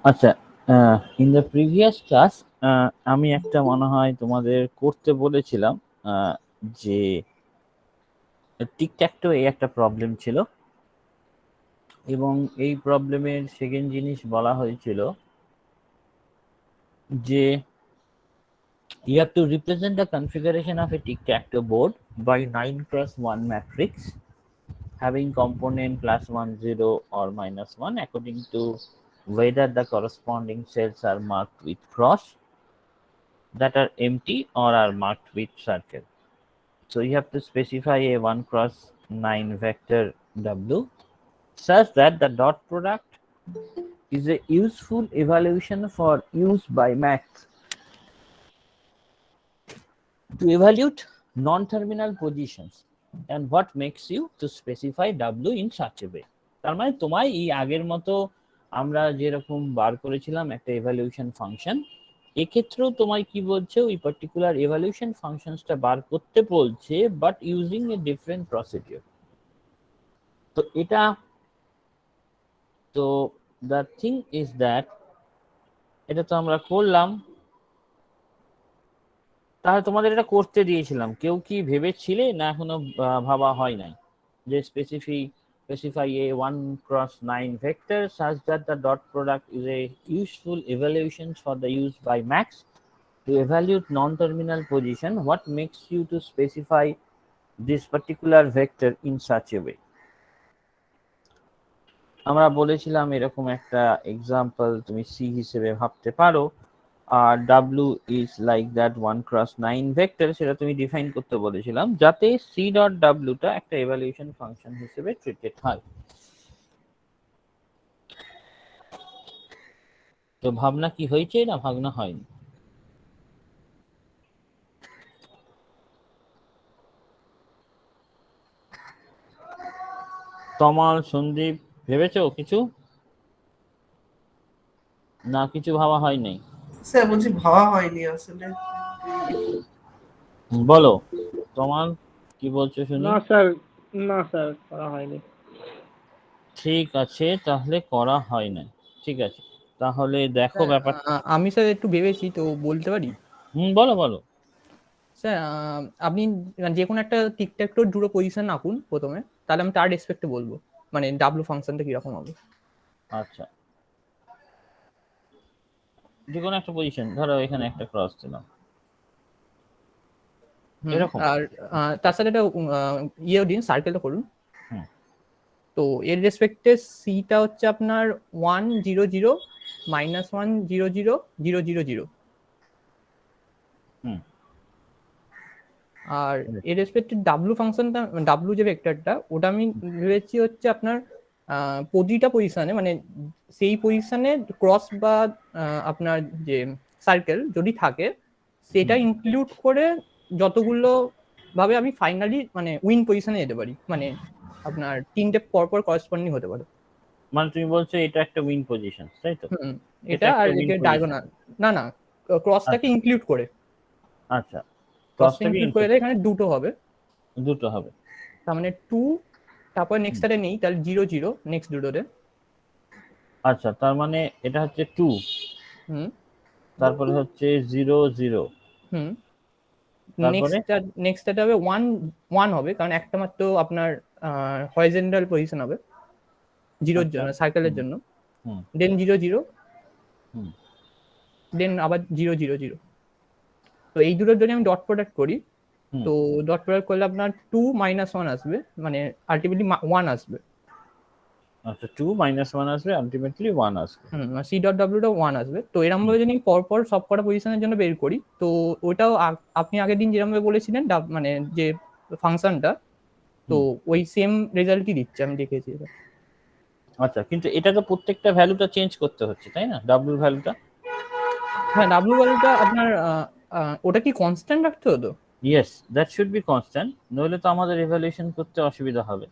আচ্ছা, in the previous class আমি একটা মনে হয় তোমাদের করতে বলেছিলাম যে টিকট্যাকটো এই একটা প্রবলেম ছিল, এবং এই প্রবলেমের সেকেন্ড জিনিস বলা হয়েছিল যে you have to represent the configuration of a tic-tac-toe board by 9x1 matrix having component +1 0 or -1 according to whether the corresponding cells are marked with cross, that are empty, or are marked with circle. So you have to specify a 1x9 vector W such that the dot product is a useful evaluation for use by Max to evaluate non-terminal positions, and what makes you to specify W in such a way. তার মানে তোমায় এই আগের মতো আমরা যেরকম বার করেছিলাম একটা এভালুয়েশন ফাংশন, এক্ষেত্রেও তোমায় কি বলছে, ওই পার্টিকুলার এভালুয়েশন ফাংশনসটা বার করতে বলছে, but using a different procedure. তো এটা, তো দ্য থিং ইজ দ্যাট এটা তো আমরা করলাম, তাহলে তোমাদের এটা করতে দিয়েছিলাম, কেউ কি ভেবেছিলে না এখনো ভাবা হয় নাই যে specify a 1x9 vector such that the dot product is a useful evaluation for the use by Max to evaluate non-terminal position, what makes you to specify this particular vector in such a way? আমরা বলেছিলাম এরকম একটা example তুমি C হিসেবে ভাবতে পারো, আর W is like that 1x9 vector, সেটা তুমি ডিফাইন করতে বলেছিলাম যাতে সি ডট ডাব্লিউ টা একটা এভালুয়েশন ফাংশন হিসেবে ট্রিটেড হয়। তো ভাবনা কি হয়েছে না ভাবনা হয়নি? তমাল, সন্দীপ, ভেবেছো কিছু না কিছু ভাবা হয় নাই? স্যার বলছি ভাবা হয়নি আসলে। বলো তমাল কি বলছো শুনি। না স্যার, না স্যার করা হয়নি। ঠিক আছে, তাহলে করা হয় না, ঠিক আছে, তাহলে দেখো ব্যাপার। আমি স্যার একটু ভেবেছি, তো বলতে পারি? বলো বলো। স্যার আপনি যে কোনো একটা টিকট্যাকটোর দুটো পজিশন আঁকুন প্রথমে, তাহলে আমি তার রেসপেক্টে বলবো মানে ডাব্লু ফাংশনটা কিরকম হবে। আচ্ছা, যে কোনো একটা পজিশন, ধরো এখানে একটা ক্রস দিলাম এরকম, আর তার সাথে একটা ইয়েও দিন, সার্কেলটা করুন। তো এর রেসপেক্টে সিটা হচ্ছে আপনার 1 0 0 -1 0 0 0 0 0। আর এর রেসপেক্টে ডাব্লু ফাংশনটা, ডাব্লু যে ভেক্টরটা, ওটা আমি ভেবেছি হচ্ছে আপনার প্রতিটা পজিশনে, মানে সেই পজিশনে ক্রস বা আপনার যে সার্কেল যদি থাকে সেটা ইনক্লুড করে যতগুলো ভাবে আমি ফাইনালি মানে উইন পজিশনে যেতে পারি, মানে আপনার তিনটে পরপর করসপন্ডিং হতে পারে। মানে তুমি বলছো এটা একটা উইন পজিশন, তাই তো? এটা আর একে ডায়াগোনাল, না না, ক্রসটাকে ইনক্লুড করে। আচ্ছা, ক্রসটা ইনক্লুড করে এখানে দুটো হবে, দুটো হবে, তার মানে 2, তারপর নেক্সটটাতে নেই, তাহলে 0 0 নেক্সট দুটোতে। আচ্ছা, তার মানে এটা হচ্ছে 2, তারপরে হচ্ছে 0 0, তারপরে নেক্সটটা হবে 1 1 হবে, কারণ একটা মাত্র আপনার হরিজন্টাল পজিশন হবে 0 এর জন্য, সার্কেলের জন্য। দেন 0 0, দেন আবার 0 0 0। তো এই দুটোর যদি আমি ডট প্রোডাক্ট করি, তো ডট প্রোডাক্ট করলে আপনার 2 -1 আসবে, মানে আলটিমেটলি 1 আসবে। আচ্ছা, 2 -1 আসবে, আলটিমেটলি 1 আসবে। সি ডট ডাব্লিউটা 1 আসবে। তো এরকম ভাবে যদি পরপর সব কটা পজিশনের জন্য বের করি, তো ওটাও আপনি আগের দিন যেরকম ভাবে বলেছিলেন মানে যে ফাংশনটা, তো ওই সেম রেজাল্টই দিচ্ছে, আমি দেখেছি এটা। আচ্ছা, কিন্তু এটা তো প্রত্যেকটা ভ্যালুটা চেঞ্জ করতে হচ্ছে, তাই না? ডাব্লিউ ভ্যালুটা, হ্যাঁ ডাব্লিউ ভ্যালুটা আপনার ওটা কি কনস্ট্যান্ট রাখতে হতো? Yes, that should B constant, নইলে তো আমাদের ইভ্যালুয়েশন করতে অসুবিধা হবে।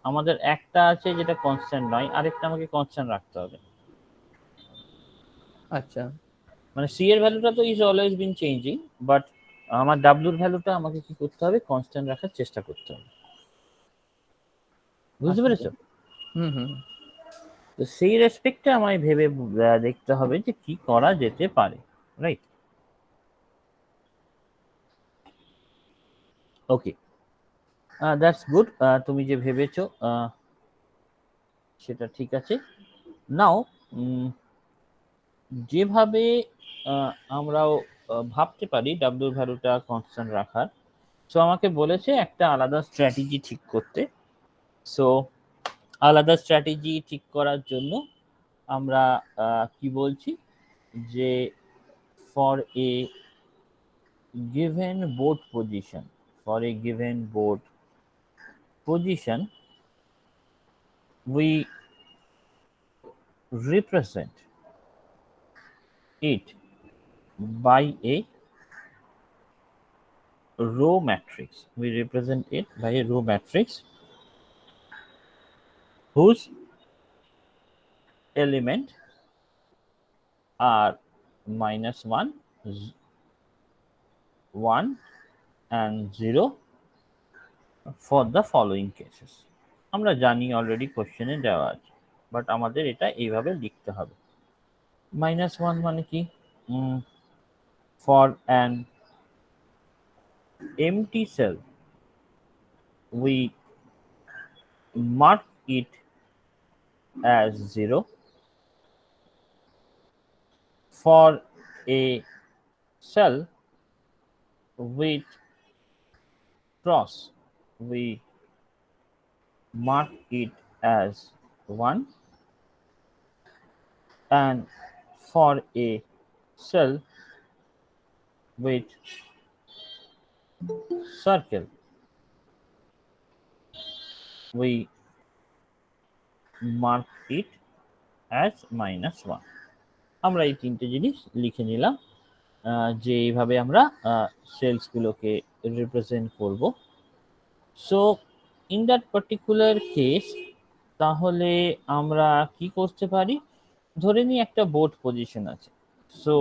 আমাদের একটা আছে যেটা কনস্ট্যান্ট নয়, আরেকটা আমাকে কনস্ট্যান্ট রাখতে হবে। আচ্ছা মানে সি এর ভ্যালুটা তো is always been changing, but আমার ডাব্লুর ভ্যালুটা আমাকে কি করতে হবে, কনস্ট্যান্ট রাখার চেষ্টা করতে হবে। বুঝতে আচ্ছা, পেরেছো? হুম হুম তো সেই রেসপেক্টে আমায় ভেবে দেখতে হবে যে কি করা যেতে পারে, রাইট? Okay, that's good. তুমি যে ভেবেছো সেটা ঠিক আছে। নাও যেভাবে আমরাও ভাবতে পারি ডাব্লিউর ভ্যালুটা কনস্ট্যান্ট রাখার, সো আমাকে বলেছে একটা আলাদা স্ট্র্যাটেজি ঠিক করতে। সো আলাদা স্ট্র্যাটেজি ঠিক করার জন্য আমরা কি বলছি যে for a given board position, for a given board position we represent it by a row matrix. We represent it by a row matrix whose element are -1, 1 and 0 for the following cases. আমরা জানি already কোশ্চেনে দেওয়া আছে, but আমাদের এটা এইভাবে লিখতে হবে। -1 মানে কি? For an empty cell we mark it as 0. For a cell with cross we mark it as 1, and for a cell with circle we mark it as -1. আমরা এই তিনটে জিনিস লিখে নিলাম যে এইভাবে আমরা সেলসগুলোকে রিপ্রেজেন্ট করব। So in that particular case তাহলে আমরা কি করতে পারি, ধরে নিই একটা বোর্ড পজিশন আছে। So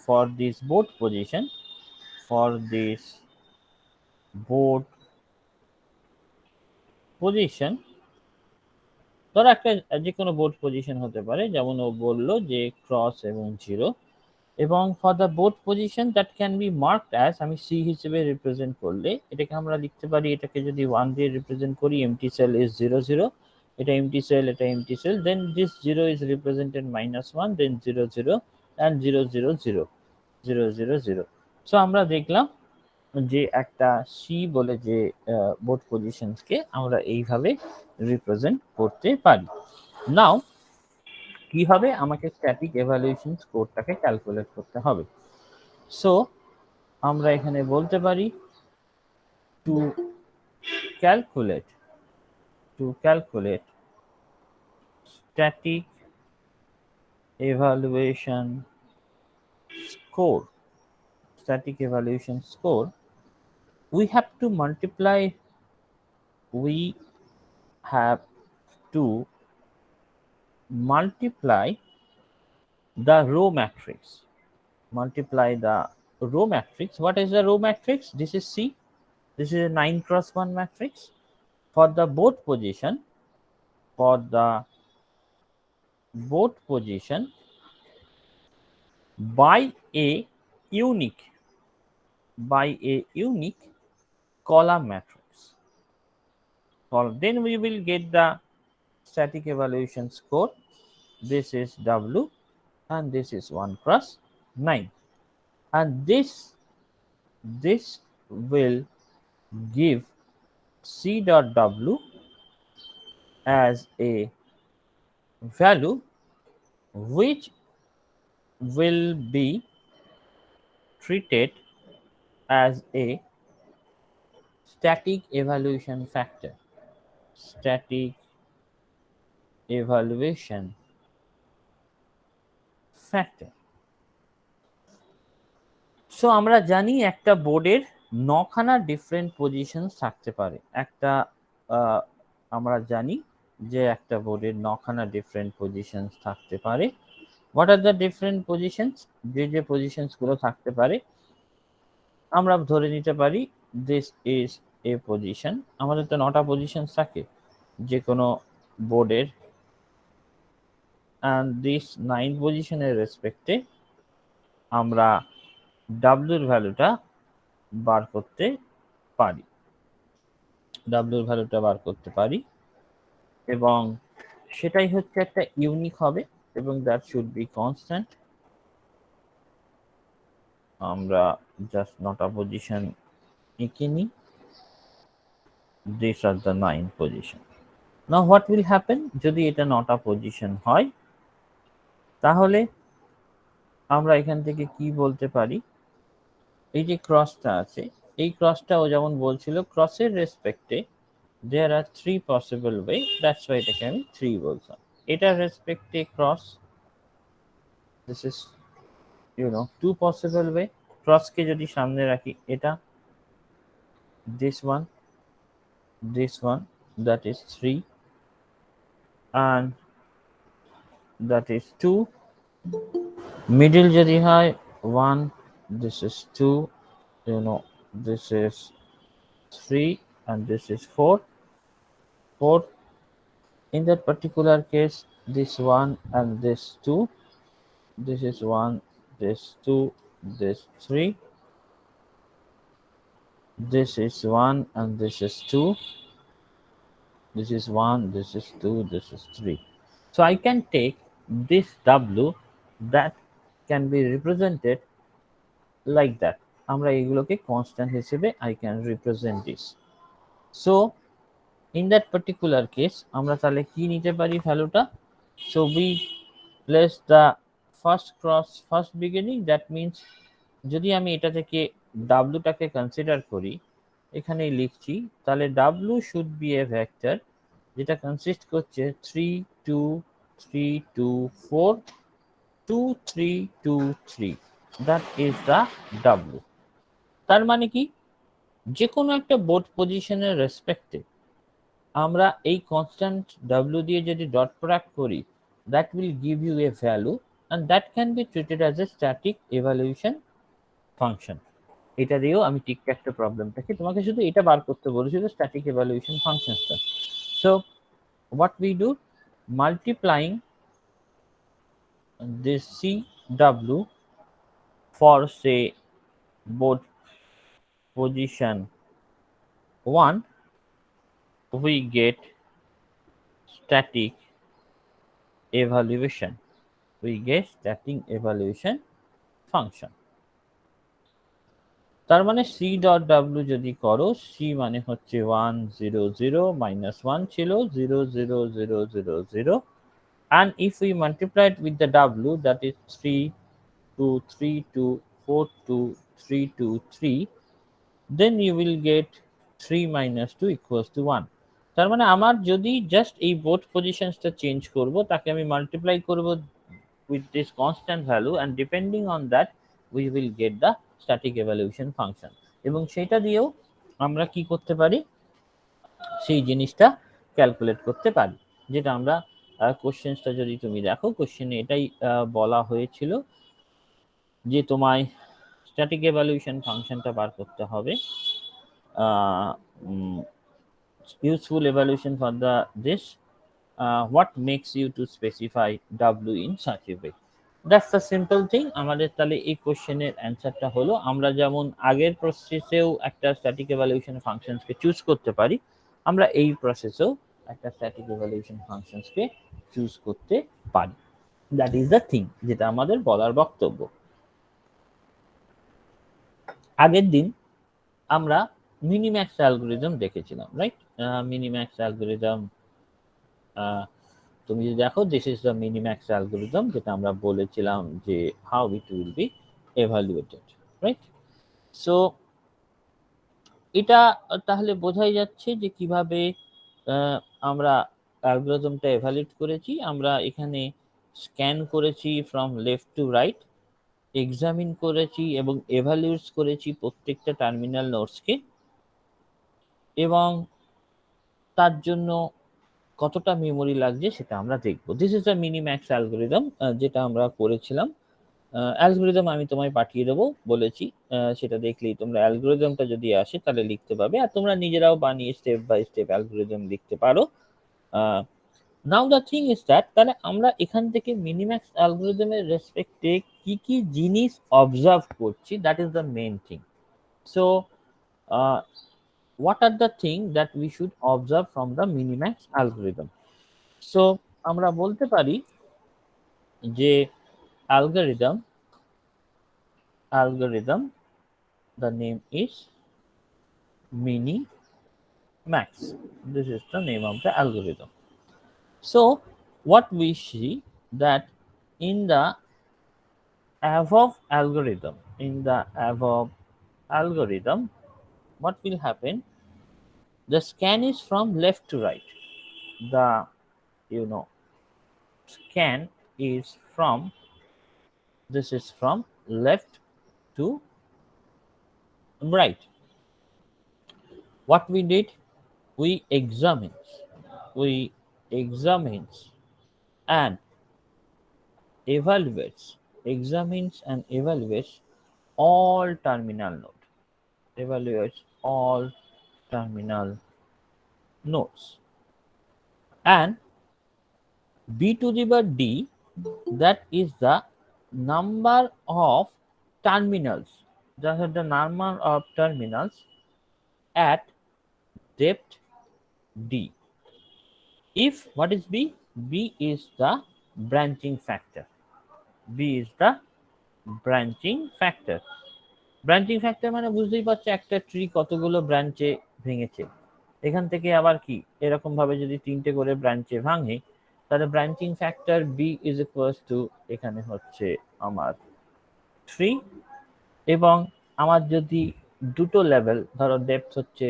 for this board position, for this board position, ধরো একটা যে কোনো বোর্ড পজিশন হতে পারে, যেমন ও বললো যে ক্রস এবং 0, এবং for the board position that can be marked as, আমি সি হিসেবে রিপ্রেজেন্ট করলে এটাকে আমরা লিখতে পারি, এটাকে যদি 1 দিয়ে রিপ্রেজেন্ট করি, এমটি সেল ইজ 0 0, এটা এমটি সেল, এটা empty cell, then this 0 is represented -1, then 0 0 and 0 0 0 0 0 0। So আমরা দেখলাম যে একটা সি বলে যে বোর্ড পজিশনসকে আমরা এইভাবে রিপ্রেজেন্ট করতে পারি। নাও কি হবে, আমাকে স্ট্যাটিক এভালুয়েশন স্কোরটাকে ক্যালকুলেট করতে হবে। সো আমরা এখানে বলতে পারি to calculate static evaluation score, we have to multiply the row matrix. What is the row matrix? This is C. This is a 9x1 matrix. For the board position, by a unique column matrix. Then we will get the static evaluation score. This is W and this is 1x9, and this will give C dot W as a value which will be treated as a static evaluation factor. So আমরা জানি একটা বোর্ডের 9খানা different position থাকতে পারে। আমরা জানি যে একটা বোর্ডের 9খানা ডিফারেন্ট পজিশন থাকতে পারে। What are the different positions? যে পজিশনস গুলো থাকতে পারে আমরা ধরে নিতে পারি দিস ইজ এ পজিশন। আমাদের তো 9টা পজিশন থাকে যে কোনো বোর্ডের, and this 9 পজিশনের রেসপেক্টে আমরা W এর ভ্যালুটা বার করতে পারি, W এর ভ্যালুটা বার করতে পারি, এবং সেটাই হচ্ছে একটা ইউনিক হবে, এবং দ্যাট শুড বি কনস্ট্যান্ট। আমরা জাস্ট 9টা পজিশন এঁকে নিই। These are the 9 position. Now what will happen? যদি এটা 9টা পজিশন হয় তাহলে আমরা এখান থেকে কি বলতে পারি, এই যে ক্রসটা আছে, এই ক্রসটা ও যেমন বলছিল ক্রসের রেসপেক্টে there are 3 possible way, that's why এটাকে আমি 3 বললাম। এটার রেসপেক্টে cross, this is 2 possible way। ক্রসকে যদি সামনে রাখি, এটা this one, that is 3, and that is 2। Middle যদি হয় 1, this is 2, this is 3, and this is 4। In that particular case, this 1 and this 2, this is 1, this 2, this 3, this is 1 and this is 2, this is 1, this is 2, this is 3। So I can take this W that can be represented like that। আমরা এগুলোকে constant হিসেবে I can represent this। So in that particular case আমরা তাহলে কি নিতে পারি ভ্যালুটা? So we place the first cross first beginning, that means যদি আমি এটা থেকে W টাকে কনসিডার করি, এখানেই লিখছি, তাহলে W should be a vector যেটা কনসিস্ট করছে 3 2 3 2 4 2 3 2 3, that is the W। তার মানে কি, যে কোনো একটা বোর্ড পজিশনের রেসপেক্টে আমরা এই কনস্ট্যান্ট W দিয়ে যদি ডট প্রোডাক্ট করি, that will give you a value and that can be treated as a static evaluation function। এটা দিয়েও আমি টিক একটা প্রবলেমটাকে তোমাকে শুধু এটা বার করতে বলেছিল, static evaluation functionsটা। So what we do, multiplying this CW for say board position 1, we get static evaluation, function। তার মানে C dot W যদি করো, C মানে হচ্ছে 1 0 0 -1 ছিল 0 0 0 0 0, and if we multiply it with the W, that is 3 2 3 2 4 2 3 2 3, then you will get 3 minus 2 equals to 1। তার মানে আমার যদি জাস্ট এই বোথ পজিশনসটা চেঞ্জ করব, তাকে আমি মাল্টিপ্লাই করব with this constant value, and depending on that we will get the static evaluation function। এবং সেটা দিয়েও আমরা কি করতে পারি, সেই জিনিসটা ক্যালকুলেট করতে পারি, যেটা আমরা কোশ্চেনটা যদি তুমি দেখো, কোশ্চেনে এটাই বলা হয়েছিল যে তোমায় স্ট্যাটিক এভালুয়েশন ফাংশনটা বার করতে হবে, useful evaluation for the this what makes you to specify W in such a way। That's the simple thing। আমাদের তাহলে এই কোশ্চেনের অ্যান্সারটা হলো, আমরা যেমন আগের প্রসেসেও একটা স্ট্যাটিক এভালুয়েশন ফাংশনসকে চুজ করতে পারি, আমরা এই প্রসেসেও একটা স্ট্যাটিক এভালুয়েশন ফাংশনসকে চুজ করতে পারি। দ্যাট ইজ দ্য থিং, যেটা আমাদের বলার বক্তব্য। আগের দিন আমরা মিনিম্যাক্স অ্যালগরিদম দেখেছিলাম, রাইট? মিনিম্যাক্স অ্যালগরিদম তুমি যদি দেখো, this is the minimax algorithm, যেটা আমরা বলেছিলাম যে how it will be এভালুয়েটেড, right? So এটা তাহলে বোঝাই যাচ্ছে যে কিভাবে আমরা অ্যালগরিদমটা এভালুয়েট করেছি। আমরা এখানে স্ক্যান করেছি from left to right, examine করেছি এবং এভালুয়েট করেছি প্রত্যেকটা টার্মিনাল নোডসকে, এবং তার জন্য কতটা মেমোরি লাগছে সেটা আমরা দেখব। This is the minimax algorithm যেটা আমরা করেছিলাম। অ্যালগোরিদম আমি তোমায় পাঠিয়ে দেবো বলেছি, সেটা দেখলেই তোমরা অ্যালগোরিদমটা যদি আসে তাহলে লিখতে পাবে, আর তোমরা নিজেরাও বানিয়ে স্টেপ বাই স্টেপ অ্যালগোরিদম লিখতে পারো। নাও দ্য থিং ইজ দ্যাট, তাহলে আমরা এখান থেকে মিনিম্যাক্স অ্যালগোরিদমের রেসপেক্টে কি কি জিনিস অবজার্ভ করছি, that is the main thing. So what are the things that we should observe from the minimax algorithm? So আমরা বলতে পারি যে algorithm, the name is minimax. This is the name of the algorithm. So what we see that in the above algorithm, what will happen? The scan is from left to right. The scan is from left to right. What we did, we examines and evaluates all terminal nodes, and b to the power d, that is the number of terminals, at depth d. If what is b? B is the branching factor. Branching factor মানে বুঝতেই পারছো একটা tree কতগুলো ব্রাঞ্চে ভেঙেছে। এখান থেকে আবার কি এরকম ভাবে যদি 3টে করে ব্রাঞ্চে ভাঙে, তাহলে branching factor b is equals to এখানে হচ্ছে আমার 3, এবং আমার যদি দুটো লেভেল ধরো ডেপথ হচ্ছে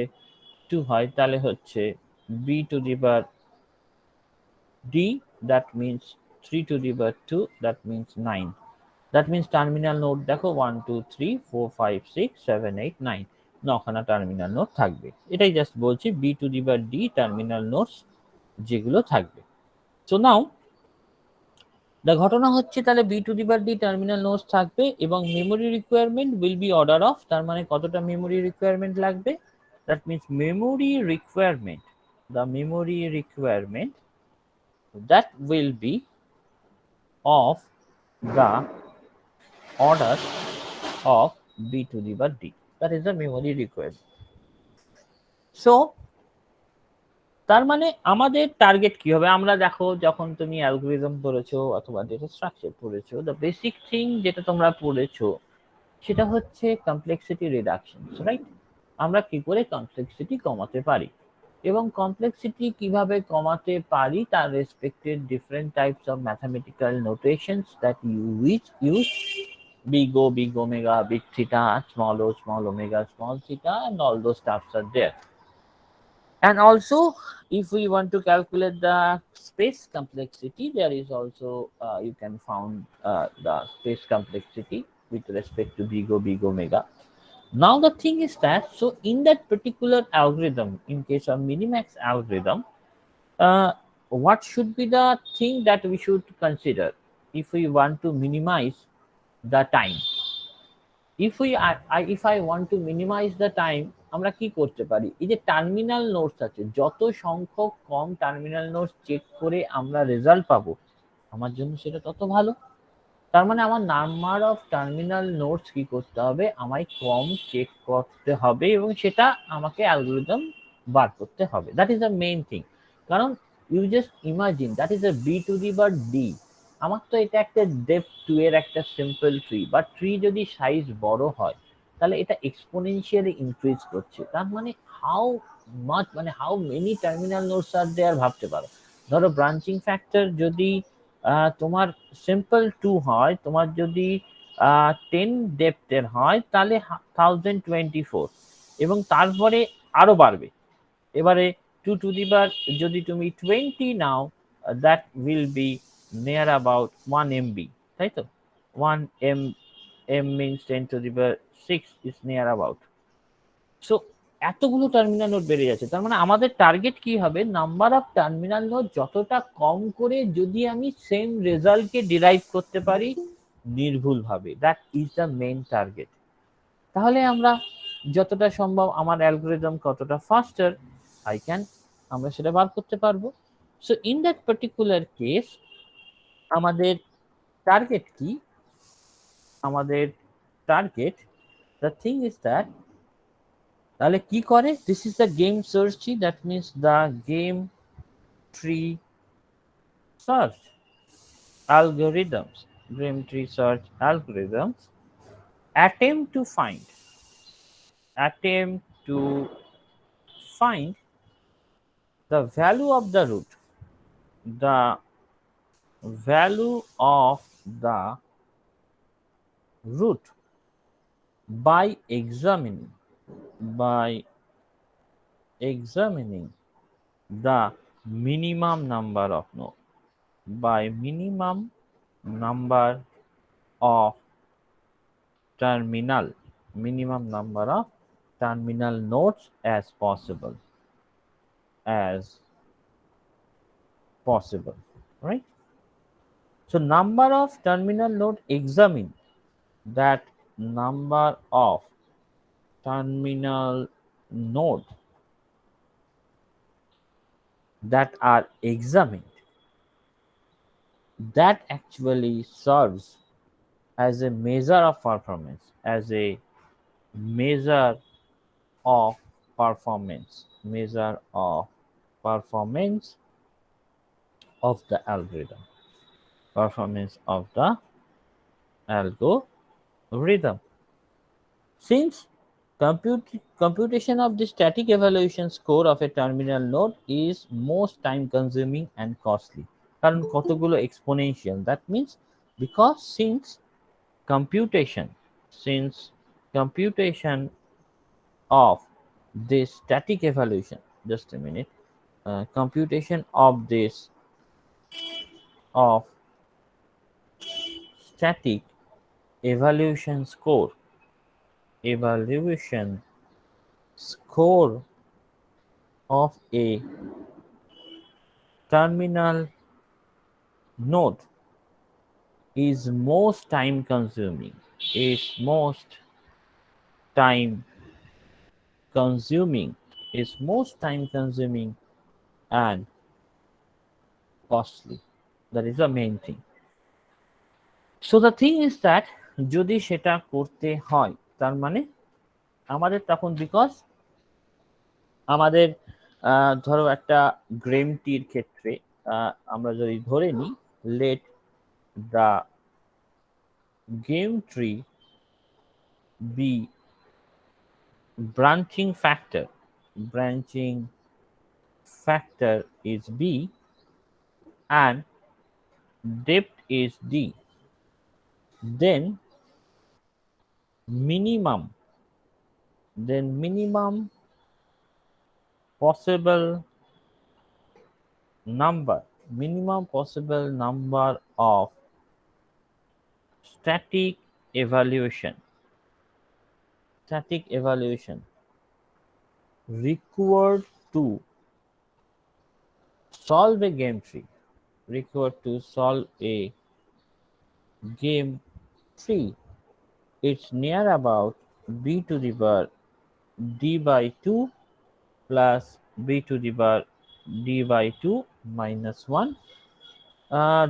2 হয়, তাহলে হচ্ছে b to the power d, that means 3 to the power 2, that means 9. That means terminal node দেখো 1 2 3 4 5 6 7 8 9, 9খানা টার্মিনাল নোড থাকবে। এটাই জাস্ট বলছি b to the power d terminal nodes যেগুলো থাকবে। সো নাও দ্য ঘটনা হচ্ছে তাহলে b to the power d terminal nodes থাকবে, এবং memory requirement will be order of, তার মানে কতটা মেমোরি রিকোয়ারমেন্ট লাগবে, that means memory requirement that will be of the order of b to the power d. That is the memory requirement. So তার মানে আমাদের target কি হবে? আমরা দেখো যখন তুমি অ্যালগোরিদম পড়েছো অথবা ডেটা স্ট্রাকচার পড়েছো, দ্য বেসিক থিং যেটা তোমরা পড়েছো সেটা হচ্ছে কমপ্লেক্সিটি রিডাকশন, রাইট? আমরা কি করে কমপ্লেক্সিটি কমাতে পারি, এবং কমপ্লেক্সিটি কিভাবে কমাতে পারি তার respected different types of mathematical notations that use big O, big omega, big theta, small omega, small theta, and all those stuffs are there. And also if we want to calculate the space complexity, there is also you can found the space complexity with respect to big omega. Now the thing is that, so in that particular algorithm, in case of minimax algorithm, what should be the thing that we should consider if we want to minimize the time? If I want to minimize the time, আমরা কি করতে পারি? এই যে terminal nodes আছে, যত সংখ্যক কম terminal nodes check করে আমরা রেজাল্ট পাবো, আমার জন্য সেটা তত ভালো। তার মানে আমার নাম্বার অফ টার্মিনাল নোডস কি করতে হবে, আমায় কম চেক করতে হবে, এবং সেটা আমাকে অ্যালগোরিদম বার করতে হবে। That is the main thing. কারণ you just imagine that is a b to the power d. আমার তো এটা একটা ডেপথ 2 এর একটা সিম্পল ট্রি, বা ট্রি যদি সাইজ বড় হয় তাহলে এটা এক্সপোনেনশিয়ালি ইনক্রিজ করছে। তার মানে how many terminal nodes are there ভাবতে পারো। ধরো ব্রাঞ্চিং ফ্যাক্টর যদি তোমার সিম্পল 2 হয়, তোমার যদি 10 ডেপথের হয় তাহলে 1024, এবং তারপরে আরো বাড়বে। এবারে 2 to the power যদি তুমি 20 নাও, that will be near about 1 MB, তাই তো 1 MB m means 10 to the power 6 is near about. So এতগুলো টার্মিনাল নোড বেড়ে যাচ্ছে, তার মানে আমাদের টার্গেট কি হবে, নাম্বার অফ টার্মিনাল নোড যতটা কম করে যদি আমি সেম রেজাল্টকে ডিরাইভ করতে পারি নির্ভুলভাবে, that is the main target. তাহলে আমরা যতটা সম্ভব আমার অ্যালগরিদম কতটা ফাস্টার আমরা সেটা বার করতে পারবো। So in that particular case আমাদের টার্গেট কি, আমাদের target, the thing is that, তাহলে কি করে, this is the game search tree, that means the game tree search algorithms, game tree search algorithms attempt to find the value of the root, the value of the root by examining the minimum number of nodes, by minimum number of terminal nodes as possible, right? So number of terminal node, examine that number of terminal node that are examined, that actually serves as a measure of performance, measure of performance of the algorithm, Since computation of the static evaluation score of a terminal node is most time consuming and costly, কারণ কতগুলো exponential, that means because since computation of this static evaluation, just a minute, computation of this of static evaluation score of a terminal node is most time consuming and costly. That is the main thing. So the thing is that যদি সেটা করতে হয়, তার মানে আমাদের তখন, because আমাদের ধরো একটা গ্রেম টির ক্ষেত্রে আমরা যদি ধরে নিই, let the game tree be branching factor is b and depth is d, then minimum possible number of static evaluation required to solve a game tree, it's near about b to the power d by 2 plus b to the power d by 2 minus 1.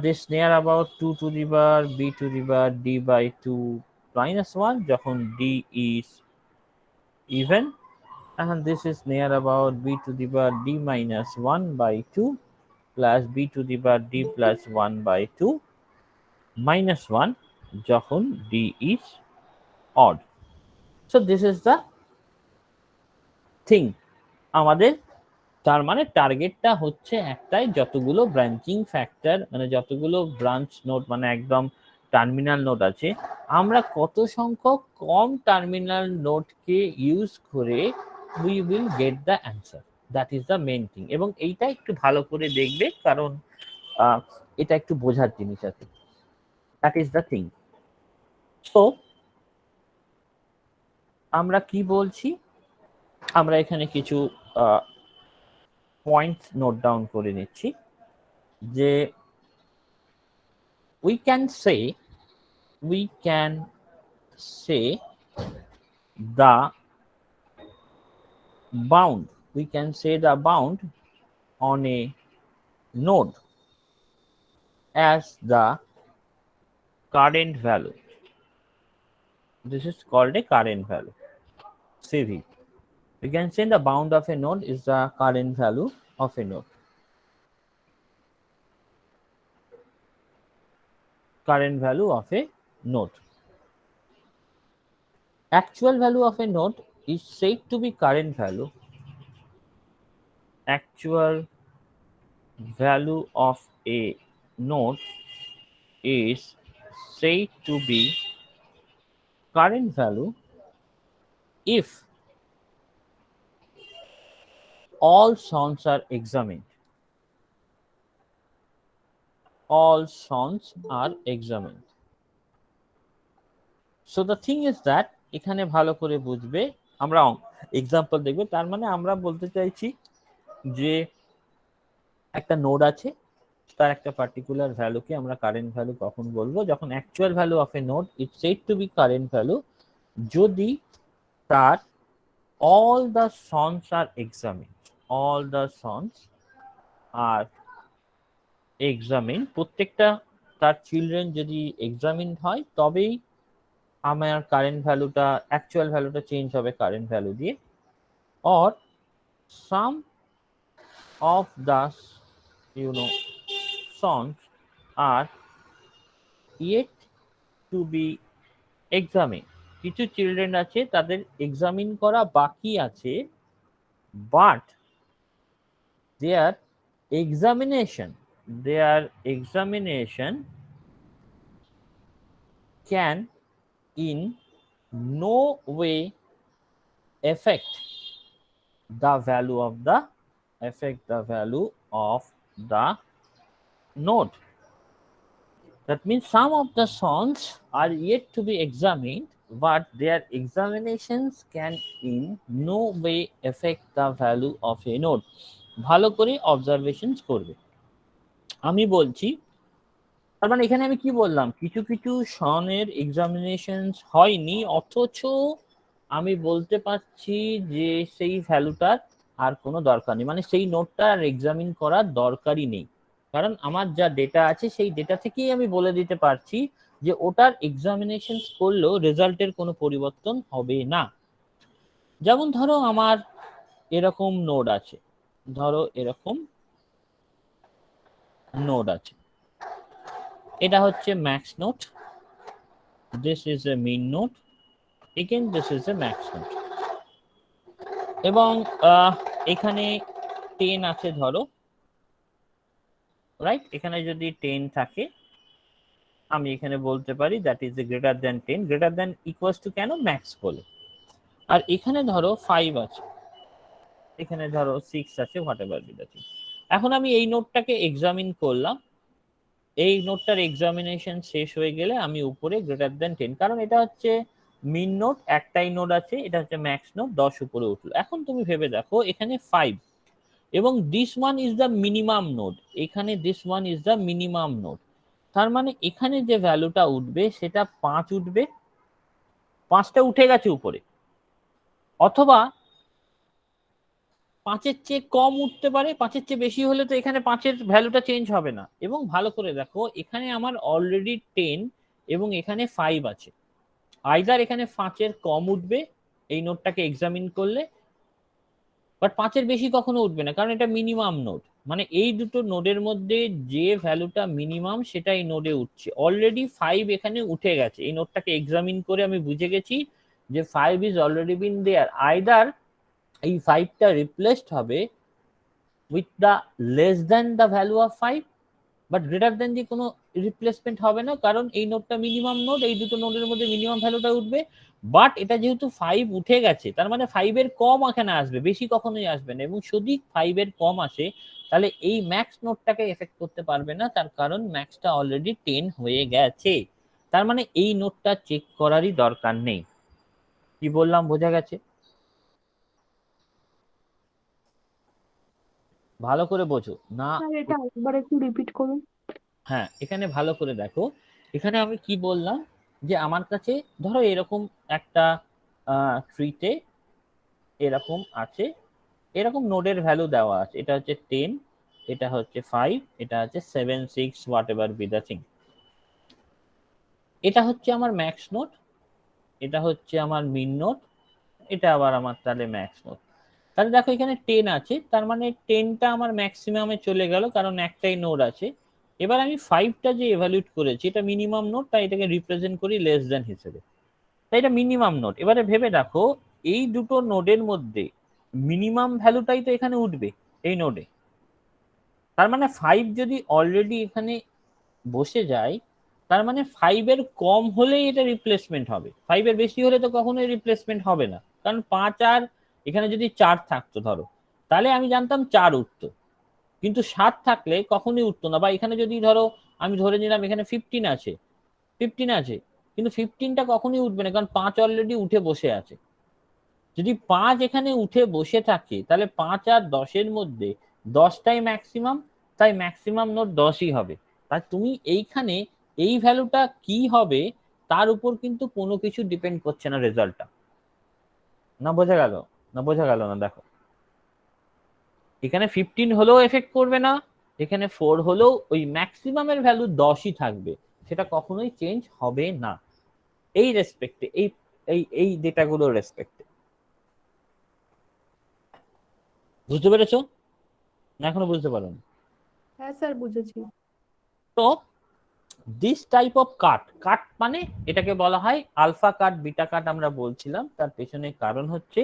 This near about 2 to the power b to the power d by 2 minus 1 যখন d is even, and this is near about b to the power d minus 1 by 2 plus b to the power d plus 1 by 2 minus 1 যখন d is odd. So this is the thing. আমাদের তার মানে টার্গেটটা হচ্ছে একটাই, যতগুলো branching factor মানে যতগুলো ব্রাঞ্চ নোড মানে একদম টার্মিনাল নোড আছে, আমরা কত সংখ্যক কম টার্মিনাল নোডকে ইউজ করে we will get the answer, that is the main thing. এবং এইটা একটু ভালো করে দেখবে, কারণ এটা একটু বোঝার জিনিস আছে, that is the thing. So আমরা কি বলছি, আমরা এখানে কিছু পয়েন্ট নোট ডাউন করে নিচ্ছি যে we can say the bound, we can say the bound on a node as the current value. This is called a current value, CV. We can say the bound of a node is the current value of a node. Current value of a node. Actual value of a node is said to be current value. Actual value of a node is said to be current value if all sons are examined. All sons are examined. So the thing is that এখানে ভালো করে বুঝবে, আমরা example দেখবে, তার মানে আমরা বলতে চাইছি যে একটা নোড আছে, তার একটা পার্টিকুলার ভ্যালুকে আমরা কারেন্ট ভ্যালু কখন বলবো, যখন actual value of a node is said to be current value যদি তার all the sons are examined. All the sons are examined. প্রত্যেকটা তার চিলড্রেন যদি এক্সামিন হয় তবেই আমার কারেন্ট ভ্যালুটা, অ্যাকচুয়াল ভ্যালুটা চেঞ্জ হবে কারেন্ট ভ্যালু দিয়ে, or some of the sons are yet to be examined. কিছু চিলড্রেন আছে তাদের এক্সামিন করা বাকি আছে, but their examination can in no way affect the value of the node. That means some of the sons are yet to be examined, but their examinations can in no way affect the value of a node. ভালো করে observations করবে। আমি বলছি, তার মানে এখানে আমি কি বললাম, কিছু কিছু সনের এক্সামিনেশনস হয়নি, অথচ আমি বলতে পারছি যে সেই ভ্যালুটার আর কোনো দরকার নেই, মানে সেই নোটটা আর এক্সামিন করার দরকারই নেই, কারণ আমার যা ডেটা আছে সেই ডেটা থেকেই আমি বলে দিতে পারছি যে ওটার এক্সামিনেশন করলেও রেজাল্টের কোনো পরিবর্তন হবে না। যেমন ধরো আমার এরকম নোড আছে, ধরো এরকম নোড আছে, এটা হচ্ছে max node, this is a min node, again this is a max node, এবং এখানে 10 আছে ধরো, রাইট? এখানে যদি 10 থাকে আমি এখানে বলতে পারি that is greater than 10, greater than equals two কেন, ম্যাক্স বলে। আর এখানে ধরো 5 আছে, এখানে ধরো 6 আছে, হোয়াট এভার ইট আছে। এখন আমি এই নোটটাকে এক্সামিন করলাম, এই নোটটার এক্সামিনেশন শেষ হয়ে গেলে আমি উপরে গ্রেটার দ্যান 10, কারণ এটা হচ্ছে মিন নোট, একটাই নোড আছে, এটা হচ্ছে ম্যাক্স নোট, 10 উপরে উঠলো। এখন তুমি ভেবে দেখো এখানে 5 এবং this one is the minimum node, এখানে this one is the minimum node, তার মানে এখানে যে ভ্যালুটা উঠবে সেটা 5 উঠবে, 5টা উঠে গেছে উপরে, অথবা 5-এর চেয়ে কম উঠতে পারে, 5-এর চেয়ে বেশি হলে তো এখানে 5-এর ভ্যালুটা চেঞ্জ হবে না। এবং ভালো করে দেখো এখানে আমার অলরেডি 10 এবং এখানে 5 আছে, আইদার এখানে 5-এর কম উঠবে এই নোটটাকে এক্সামিন করলে, বাট 5-এর বেশি কখনো উঠবে না, কারণ এটা মিনিমাম নোড, মানে এই দুটো নোডের মধ্যে যে ভ্যালুটা মিনিমাম সেটা এই নোডে উঠছে। অলরেডি 5 এখানে উঠে গেছে, এই নোটটাকে এক্সামিন করে আমি বুঝে গেছি যে 5 is already been there, either এই 5টা রিপ্লেসড হবে with the less than the value of 5, but greater than দিয়ে কোনো রিপ্লেসমেন্ট হবে না, কারণ এই নোটটা মিনিমাম নোড, এই দুটো নোডের মধ্যে মিনিমাম ভ্যালুটা উঠবে। বাট এটা যেহেতু 5 উঠে গেছে, তার মানে 5-এর কম এখানে আসবে, বেশি কখনোই আসবে না, এবং যদি 5-এর কম আসে তাহলে এই ম্যাক্স নোটটাকে এফেক্ট করতে পারবে না, তার কারণ ম্যাক্সটা অলরেডি 10 হয়ে গেছে, তার মানে এই নোটটা চেক করারই দরকার নেই। কি বললাম বোঝা গেছে? ভালো করে বোঝো না। স্যার এটা একবার একটু রিপিট করুন। হ্যাঁ, এখানে ভালো করে দেখো। এখানে আমি কি বললাম, যে আমার কাছে ধরো এরকম একটা ট্রিতে এরকম আছে, এরকম নোডের ভ্যালু দেওয়া আছে, এটা হচ্ছে 10, এটা হচ্ছে 5, এটা হচ্ছে 7, 6, what ever be the thing. এটা হচ্ছে আমার ম্যাক্স নোড, এটা হচ্ছে আমার মিন নোড, এটা আবার আমার তাহলে ম্যাক্স নোড। তাহলে দেখো এখানে 10 আছে, তার মানে 10টা আমার ম্যাক্সিমামে চলে গেল, কারণ একটাই নোড আছে। এবার আমি 5টা যে এভালুয়েট করেছি, এটা মিনিমাম নোড, তাই এটাকে রিপ্রেজেন্ট করি লেস দেন হিসেবে, তাই এটা মিনিমাম নোড। এবারে ভেবে দেখো, এই দুটো নোডের মধ্যে মিনিমাম ভ্যালুটাই তো এখানে উঠবে এই নোডে। তার মানে 5 যদি অলরেডি এখানে বসে যায়, তার মানে 5 এর কম হলেই এটা রিপ্লেসমেন্ট হবে, 5 এর বেশি হলে তো কখনোই রিপ্লেসমেন্ট হবে না। কারণ 5 আর এখানে যদি 4 থাকতো ধরো, তাহলে আমি জানতাম 4 উঠতো, কিন্তু 7 থাকলে কখনোই উঠতো না। বা এখানে যদি ধরো আমি ধরে নিলাম এখানে 15 আছে, 15 আছে, কিন্তু 15টা কখনোই উঠবে না, কারণ 5 অলরেডি উঠে বসে আছে। যদি 5 এখানে উঠে বসে থাকে, তাহলে 5 আর 10-এর মধ্যে 10টাই ম্যাক্সিমাম, তাই ম্যাক্সিমাম নোড 10ই হবে। তাই তুমি এইখানে এই ভ্যালুটা কি হবে তার উপর কিন্তু কোনো কিছু ডিপেন্ড করছে না রেজাল্টটা। না বোঝা গেল? না বোঝা গেল না? দেখো এখানে 15 হলেও এফেক্ট করবে না, এখানে 4 হলেও ওই ম্যাক্সিমামের ভ্যালু 10ই থাকবে, সেটা কখনোই চেঞ্জ হবে না এই রেসপেক্টে, এই এই এই ডেটাগুলোর রেসপেক্টে। বুঝতে পেরেছো না এখনো বুঝতে পারো? হ্যাঁ স্যার বুঝেছি। তো দিস টাইপ অফ কাট, কাট মানে এটাকে বলা হয় আলফা কাট, বিটা কাট আমরা বলছিলাম, তার পেছনে কারণ হচ্ছে,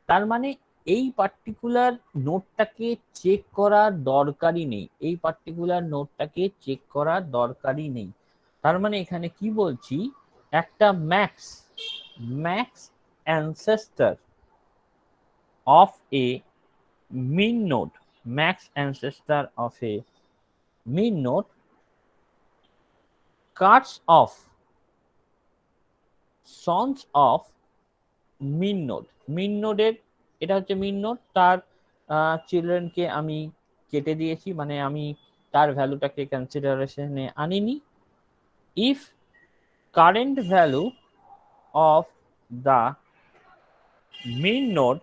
তার মানে এই পার্টিকুলার নোটটাকে চেক করার দরকারই নেই, এই পার্টিকুলার নোটটাকে চেক করার দরকারই নেই। তার মানে এখানে কি বলছি, একটা max max ancestor of a min node, max ancestor of a min node cuts off sons of min node. Min নোডের, এটা হচ্ছে মিন নোড, তার চিলড্রেনকে আমি কেটে দিয়েছি, মানে আমি তার ভ্যালুটাকে কনসিডারেশনে আনিনি। If current value of the min node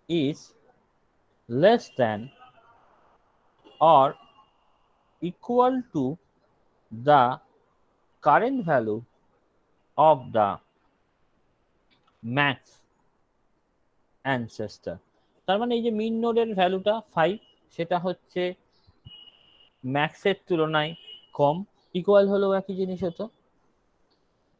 is less than or equal to the current value of the max ancestor, তার মানে এই যে মিন নোডের ভ্যালুটা 5, সেটা হচ্ছে ম্যাক্সের তুলনায় কম, ইকুয়াল হলেও একই জিনিস হতো।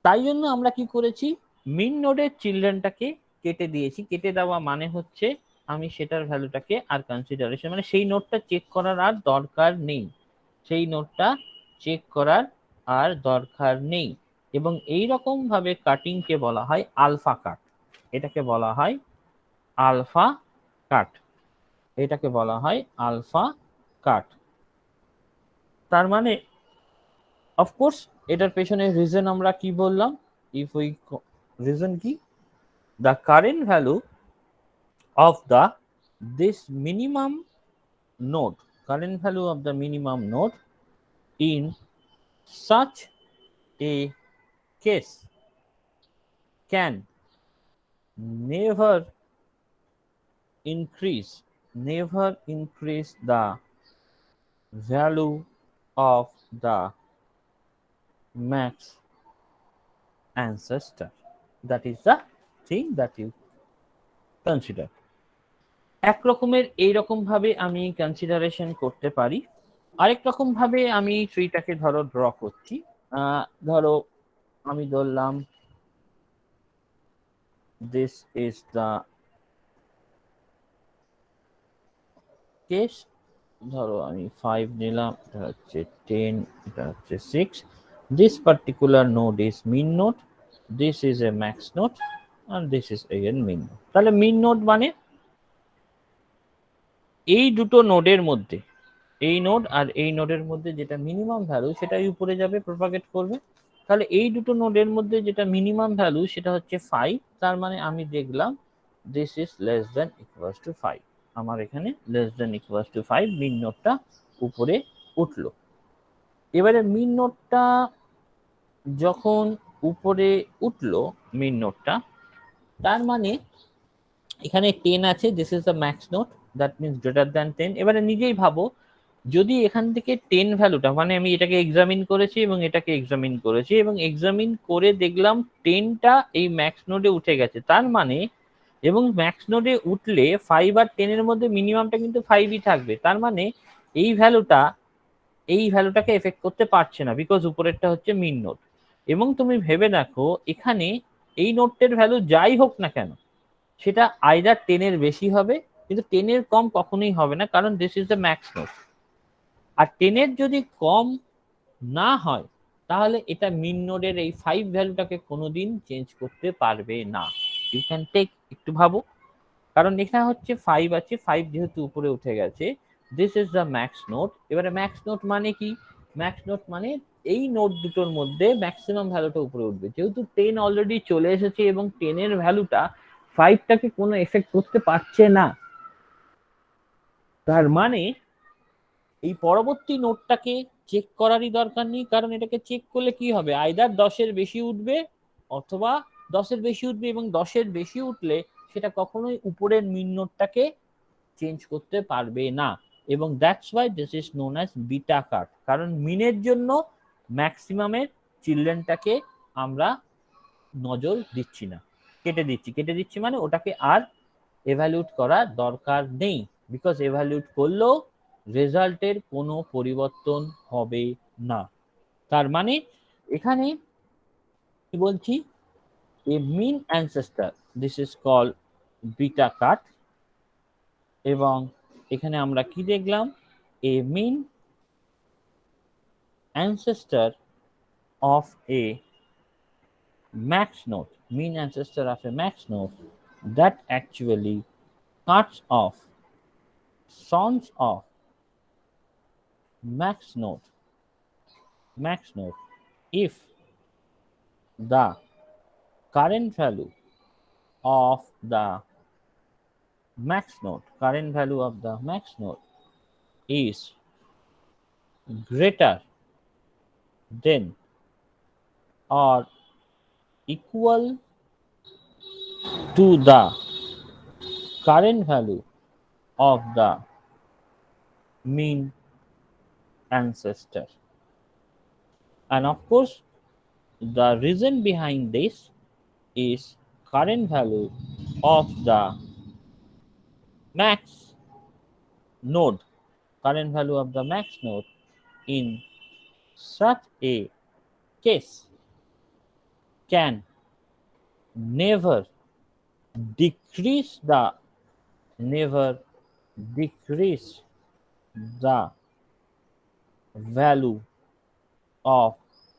তাই জন্য আমরা কি করেছি, মিন নোডের চিলড্রেনটাকে কেটে দিয়েছি। কেটে দেওয়া মানে হচ্ছে আমি সেটার ভ্যালুটাকে আর কনসিডারেশন, মানে সেই নোডটা চেক করার আর দরকার নেই, সেই নোডটা চেক করার আর দরকার নেই। এবং এই রকম ভাবে কাটিংকে বলা হয় আলফা কাট, এটাকে বলা হয় আলফা কাট, এটাকে বলা হয় আলফা কাট। তার মানে অফকোর্স এটার পেছনে রিজন আমরা কি বললাম, ইফ উই, রিজন কি, the current value of the this minimum node, current value of the minimum node in such a case can never increase the value of the max ancestor. That is the thing that you consider. এক রকমের এইরকম ভাবে আমি consideration করতে পারি। আরেক রকম ভাবে আমি ট্রিটাকে ধরো ড্র করছি, ধরো আমি ধরলাম দিস ইজ দ্য কেস, ধরো আমি 5 নিলাম, এটা হচ্ছে 10, এটা হচ্ছে 6, this particular node is min node, this is a max node, and this is again min node. তাহলে মিন নোড মানে এই দুটো নোডের মধ্যে, এই নোড আর এই নোডের মধ্যে যেটা মিনিমাম ভ্যালু সেটাই উপরে যাবে, প্রপাগেট করবে, তাহলে এই দুটো নোডের মধ্যে যেটা মিনিমাম ভ্যালু সেটা হচ্ছে 5, তার মানে আমি দেখলাম this is less then equals two 5, আমার এখানে লেস দেন ইকুয়ালস টু 5 মিন নোডটা উপরে উঠলো। এবারে মিন নোডটা যখন উপরে উঠলো মিন নোডটা, তার মানে এখানে 10 আছে, this is the max node, that means greater than 10। এবারে নিজেই ভাবো, যদি এখান থেকে 10 ভ্যালুটা, মানে আমি এটাকে এক্সামিন করেছি এবং এটাকে এক্সামিন করেছি এবং এক্সামিন করে দেখলাম 10টা এই ম্যাক্স নোডে উঠে গেছে, তার মানে, এবং ম্যাক্স নোডে উঠলে 5 আর 10 এর মধ্যে মিনিমামটা কিন্তু 5ই থাকবে, তার মানে এই ভ্যালুটাকে এফেক্ট করতে পারছে না, বিকজ উপরেরটা হচ্ছে মিন নোড। এবং তুমি ভেবে দেখো, এখানে এই নোডটার ভ্যালু যাই হোক না কেন, সেটা আইদার 10 এর বেশি হবে, কিন্তু 10 এর কম কখনোই হবে না, কারণ this is the max node. আর 10 এর যদি কম না হয়, তাহলে এটা মিন নোডের এই 5 ভ্যালুটাকে কোনোদিন চেঞ্জ করতে পারবে না। ইউ ক্যান টেক, একটু ভাবো, কারণ এখানে হচ্ছে 5 আছে, 5 যেহেতু উপরে উঠে গেছে, this is the max node. এবারে ম্যাক্স নোড মানে কি? ম্যাক্স নোড মানে এই নোড দুটোর মধ্যে ম্যাক্সিমাম ভ্যালুটা উপরে উঠবে। যেহেতু 10 অলরেডি চলে এসেছে এবং 10 এর ভ্যালুটা 5টাকে কোনো এফেক্ট করতে পারছে না, তার মানে এই পরবর্তী নোটটাকে চেক করারই দরকার নেই, কারণ এটাকে চেক করলে কি হবে, আইদার 10-এর বেশি উঠবে অথবা 10-এর বেশি উঠবে, এবং 10-এর বেশি উঠলে সেটা কখনোই উপরের মিন নোটটাকে চেঞ্জ করতে পারবে না। এবং that's why this is known as beta cut, কারণ মিনের জন্য ম্যাক্সিমামের চিলড্রেনটাকে আমরা নজর দিচ্ছি না, কেটে দিচ্ছি মানে ওটাকে আর এভ্যালুয়েট করা দরকার নেই, বিকজ এভ্যালুয়েট করলেও রেজাল্টের কোনো পরিবর্তন হবে না। তার মানে এখানে কি বলছি, a min ancestor, this is call beta cut. এবং এখানে আমরা কি দেখলাম, a min ancestor of a max node, mean ancestor of a max node that actually cuts off sons of max node if the current value of the max node is greater than or equal to the current value of the mean ancestor. And of course, the reason behind this is current value of the max node in such a case can never decrease the value of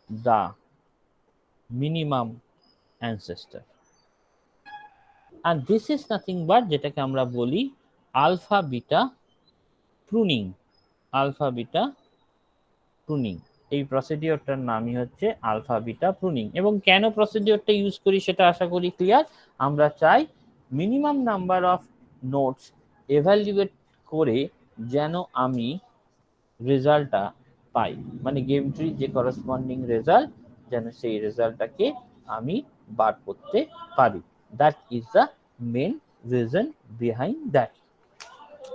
the minimum ancestor, and this is nothing but যেটাকে আমরা বলি alpha beta pruning. এই প্রসিডিওরটার নামই হচ্ছে alpha beta pruning. এবং কেন প্রসিডিওরটা use করি সেটা আশা করি ক্লিয়ার। আমরা চাই minimum number of nodes evaluate করে যেন আমি রেজাল্টটা পাই, মানে গেম ট্রি যে করসপন্ডিং রেজাল্ট, যেন সেই রেজাল্টটাকে আমি বার করতে পারি। That is the main reason behind that.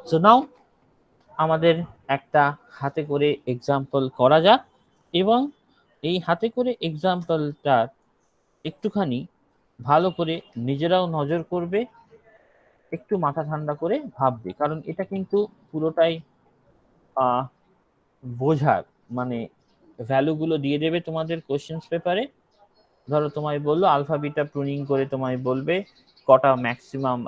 So now আমাদের একটা হাতে করে এক্সাম্পল করা যাক, এবং এই হাতে করে এক্সাম্পলটার একটুখানি ভালো করে নিজেরাও নজর করবে, একটু মাথা ঠান্ডা করে ভাববে, কারণ এটা কিন্তু পুরোটাই বোঝার, মানে ভ্যালুগুলো দিয়ে দেবে তোমাদের কোশ্চেন্স পেপারে। ধরো তোমায় বললো আলফা বিটা প্রুনিং করে তোমায় বলবে কটা ম্যাক্সিমাম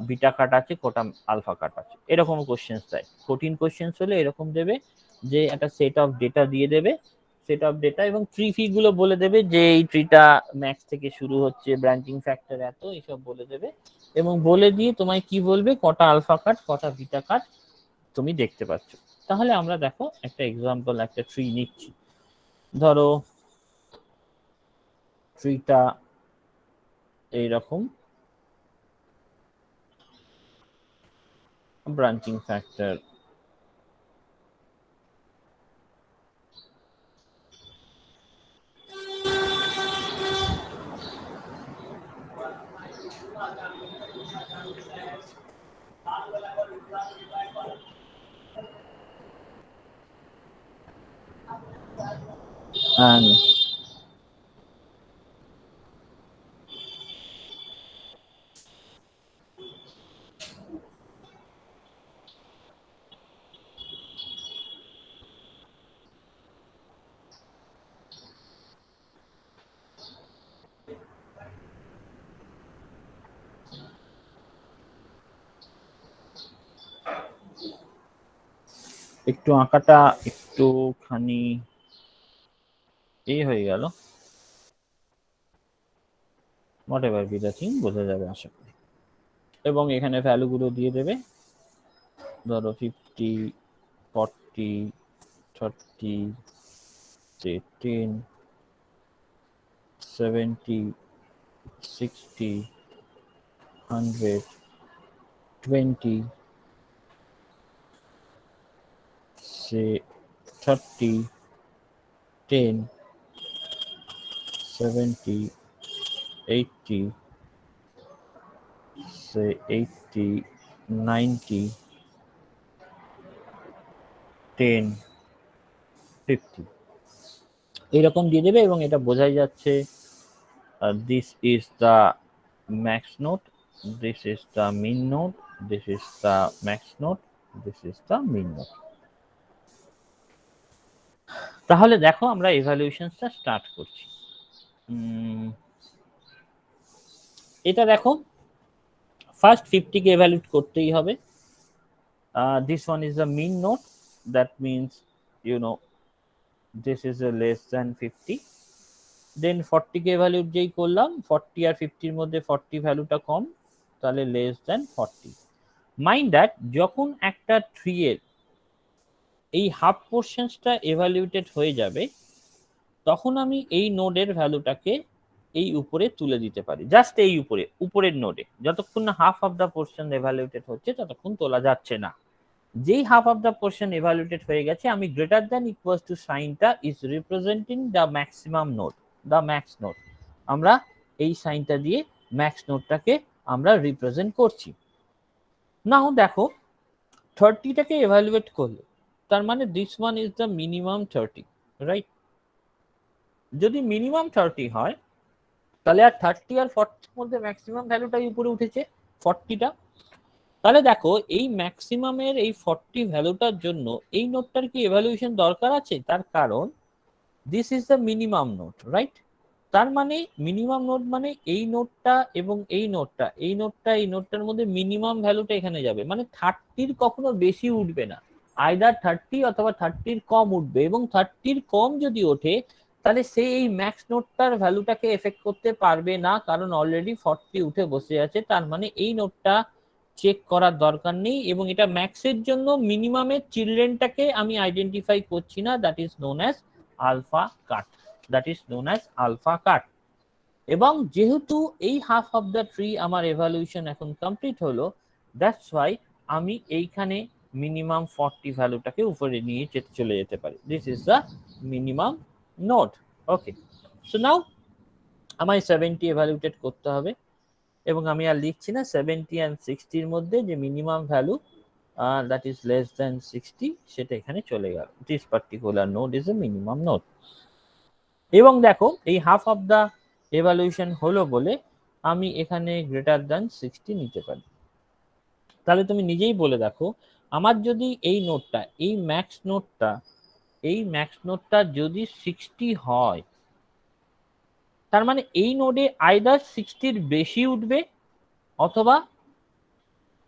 বিটা কাট আছে, কটা আলফা কাট আছে, এরকম কোশ্চেন্স দেয়। কঠিন কোশ্চেন্স হলে এরকম দেবে যে একটা সেট অফ ডেটা দিয়ে দেবে, এবং ট্রি ফি গুলো বলে দেবে যে এই ট্রিটা ম্যাক্স থেকে শুরু হচ্ছে, ব্রাঞ্চিং ফ্যাক্টর এত, এইসব বলে দেবে, এবং বলে দিয়ে তোমায় কি বলবে কটা আলফা কাট কটা বিটা কাট তুমি দেখতে পাচ্ছ। তাহলে আমরা দেখো একটা এক্সাম্পল, একটা ট্রি নিচ্ছি। ধরো ট্রিটা এইরকম, ব্রাঞ্চিং ফ্যাক্টর and একটু আঁকাটা একটুখানি এই হয়ে গেল, what ever be the thing, বোঝা যাবে আশা করি। এবং এখানে ভ্যালুগুলো দিয়ে দেবে, ধরো 50, 40, 30, 10, 70, 60, 100, 20, say 30, 10, 70, 80, say 80, 90, 10, 50 এরকম দিয়ে দেবে। এবং এটা বোঝাই যাচ্ছে this is the max node, this is the min node, this is the max node, this is the min node. তাহলে দেখো আমরা ইভ্যালুয়েশনটা স্টার্ট করছি। এটা দেখো ফার্স্ট 50 কে ইভ্যালুয়েট করতেই হবে। This one is the min node, that means you know this is a less than 50। দেন 40 কে ইভ্যালুয়েট যেই করলাম, 40 আর 50 এর মধ্যে 40 ভ্যালুটা কম, তাহলে less than 40। মাইন্ড দ্যাট যখন একটা ট্রি এর এই হাফ পোরশনসটা ইভ্যালুয়েটেড হয়ে যাবে, তখন আমি এই নোডের ভ্যালুটাকে এই উপরে তুলে দিতে পারি, জাস্ট এই উপরের নোডে। যতক্ষণ না half of the portion evaluated হচ্ছে ততক্ষণ তোলা যাচ্ছে না। যেই half of the portion evaluated হয়ে গেছে, আমি গ্রেটার দ্যান ইকুয়ালস টু সাইনটা is representing the maximum node, the max node. আমরা এই সাইনটা দিয়ে ম্যাক্স নোডটাকে আমরা রিপ্রেজেন্ট করছি। নাও দেখো 30টাকে ইভ্যালুয়েট করলে, তার মানে this one is the minimum 30, right? যদি মিনিমাম 30 হয়, তাহলে আর 30 আর 40 এর মধ্যে ম্যাক্সিমাম ভ্যালুটাই উপরে উঠেছে, 40টা। তাহলে দেখো এই ম্যাক্সিমামের এই 40 ভ্যালুটার জন্য এই নোটটার কি এভালুয়েশন দরকার আছে? তার কারণ this is the minimum note, right? তার মানে মিনিমাম নোট মানে এই নোটটা এবং এই নোটটা, এই নোটটা এই নোটটার মধ্যে মিনিমাম ভ্যালুটা এখানে যাবে, মানে 30-র কখনো বেশি উঠবে না, আইদার 30 অথবা 30-র কম উঠবে। এবং 30-র কম যদি ওঠে, তাহলে সে এই ম্যাক্স নোটটার ভ্যালুটাকে এফেক্ট করতে পারবে না, কারণ অলরেডি 40 উঠে বসে আছে। তার মানে এই নোটটা চেক করার দরকার নেই, এবং এটা ম্যাক্সের জন্য মিনিমামের চিলড্রেনটাকে আমি আইডেন্টিফাই করছি না, that is known as alpha cut, that is known as alpha cut. এবং যেহেতু এই হাফ অফ দ্য ট্রি আমার এভালুয়েশন এখন কমপ্লিট হলো, দ্যাটস ওয়াই আমি এইখানে মিনিমাম 40 ভ্যালুটাকে উপরে নিয়ে চলে যেতে পারি। This is the minimum note. Okay, so now আমায় 70 এভালুয়েটেড করতে হবে, এবং আমি আর লিখছি না 70 and 60-র মধ্যে যে minimum value that is less than 60, সেটা এখানে চলে গেল। This particular node is a minimum node. এবং দেখো এই হাফ অফ দ্য এভালুয়েশন হলো বলে আমি এখানে গ্রেটার দ্যান 60 নিতে পারি। তাহলে তুমি নিজেই বলে দেখো, আমার যদি এই নোটটা, এই ম্যাক্স নোটটা যদি 60 হয়, তার মানে এই নোডে আইদার 60-র বেশি উঠবে অথবা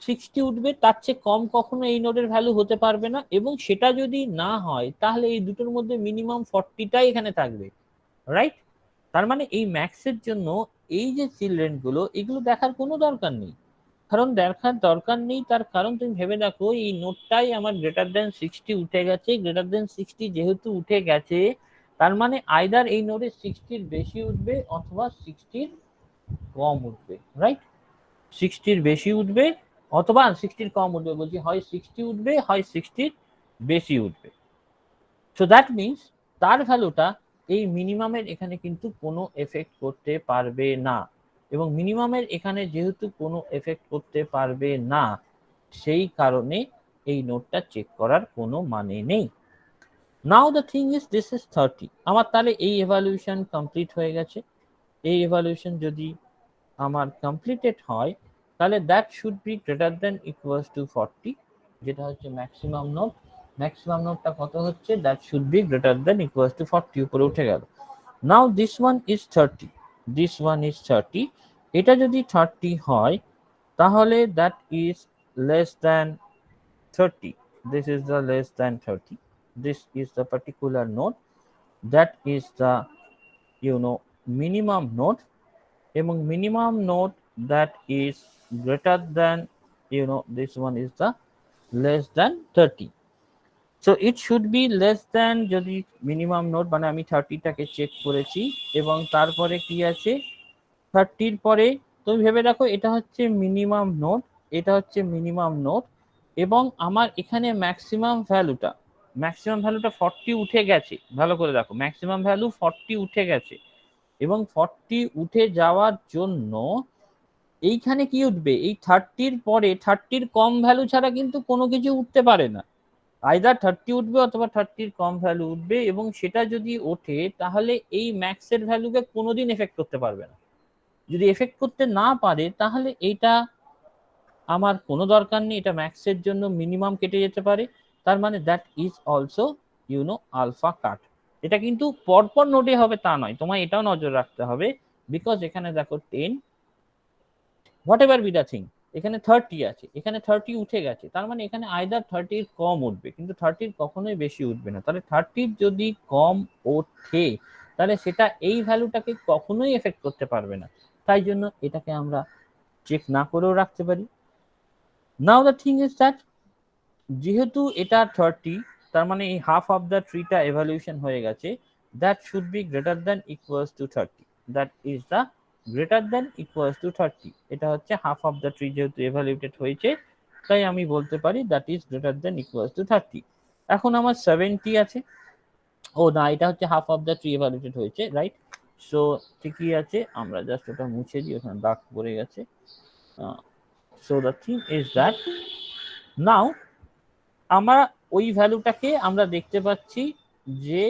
60 উঠবে, তার চেয়ে কম কখনো এই নোডের ভ্যালু হতে পারবে না। এবং সেটা যদি না হয়, তাহলে এই দুটোর মধ্যে মিনিমাম 40টাই এখানে থাকবে, রাইট? তার মানে এই ম্যাক্সের জন্য এই যে চিলড্রেন গুলো, এগুলো দেখার কোনো দরকার নেই। কারণ দেখার দরকার নেই তার কারণ তুমি ভেবে দেখো, এই নোটটাই আমার গ্রেটার দেন 60 উঠে গেছে। গ্রেটার দেন 60 যেহেতু উঠে গেছে, তার মানে আইদার এই নোডে 60 বেশি উঠবে অথবা 60 কম উঠবে, রাইট? 60 বেশি উঠবে অথবা 60 কম উঠবে, বলছি হয় 60 উঠবে হয় 60 বেশি উঠবে। সো দ্যাট মিনস তার ভ্যালুটা এই মিনিমামের এখানে কিন্তু কোনো এফেক্ট করতে পারবে না, এবং মিনিমামের এখানে যেহেতু কোনো এফেক্ট করতে পারবে না, সেই কারণে এই নোটটা চেক করার কোনো মানে নেই। Now the thing is this is 30, আমার তাহলে এই এভালুয়েশন কমপ্লিট হয়ে গেছে। এই এভালুয়েশন যদি আমার কমপ্লিটেড হয় তাহলে that should be greater than equals to 40, যেটা হচ্ছে ম্যাক্সিমাম নোট। ম্যাক্সিমাম নোটটা কত হচ্ছে? That should be greater than equals to 40, উপরে উঠে গেল। Now this one is 30, this one is 30, এটা যদি 30 হয় তাহলে that is less than 30, this is the less than 30, this is the particular node, that is the minimum node, এবং minimum node that is greater than this one is the less than 30. So it should be less than, যদি minimum node মানে আমি 30 টাকে check করেছি এবং তারপরে কি আছে 30 এর পরে, তুমি ভেবে রাখো এটা হচ্ছে মিনিমাম নোড, এটা হচ্ছে মিনিমাম নোড, এবং আমার এখানে ম্যাক্সিমাম ভ্যালুটা 40 উঠে গেছে। ভালো করে দেখো, ম্যাক্সিমাম ভ্যালু 40 উঠে গেছে, এবং 40 উঠে যাওয়ার জন্য এইখানে কি উঠবে? এই 30 এর পরে 30 কম ভ্যালু ছাড়া কিন্তু কোনো কিছু উঠতে পারে না, আইদার 30 উঠবে অথবা 30 কম ভ্যালু উঠবে, এবং সেটা যদি ওঠে তাহলে এই ম্যাক্সের ভ্যালুকে কোনোদিন এফেক্ট করতে পারবে না। যদি এফেক্ট করতে না পারে তাহলে এইটা আমার কোনো দরকার নেই, এটা ম্যাক্সের জন্য মিনিমাম কেটে যেতে পারে, তার মানে that is also alpha cut. এটা কিন্তু পরপর নোটে হবে তা নয়, তোমায় এটাও নজর রাখতে হবে, বিকজ এখানে দেখো 10 what ever be the thing, এখানে 30 আছে, এখানে 30 উঠে গেছে, তার মানে এখানে আইদার 30 কম উঠবে, কিন্তু 30 কখনোই বেশি উঠবে না। তাহলে 30 যদি কম ওঠে তাহলে সেটা এই ভ্যালুটাকে কখনোই এফেক্ট করতে পারবে না, তাই জন্য এটাকে আমরা চেক না করেও রাখতে পারি। নাও দ্য থিং ইজ দ্যাট যেহেতু এটা 30, তার মানে এই হাফ অফ দ্য ট্রিটা এভালুয়েশন হয়ে গেছে, that should be greater than equals two 30, that is the greater than equals two 30, এটা হচ্ছে হাফ অফ দ্য ট্রি যেহেতু এভালুয়েটেড হয়েছে, তাই আমি বলতে পারি that is greater than equals two 30। এখন আমার 70 আছে, ও না, এটা হচ্ছে হাফ অফ দ্য ট্রি এভালুয়েটেড হয়েছে, রাইট? সো ঠিকই আছে, আমরা জাস্ট ওটা মুছে দিই, ওখানে দাগ পড়ে গেছে। So the thing is that নাও আমরা ওই ভ্যালুটাকে আমরা দেখতে পাচ্ছি যে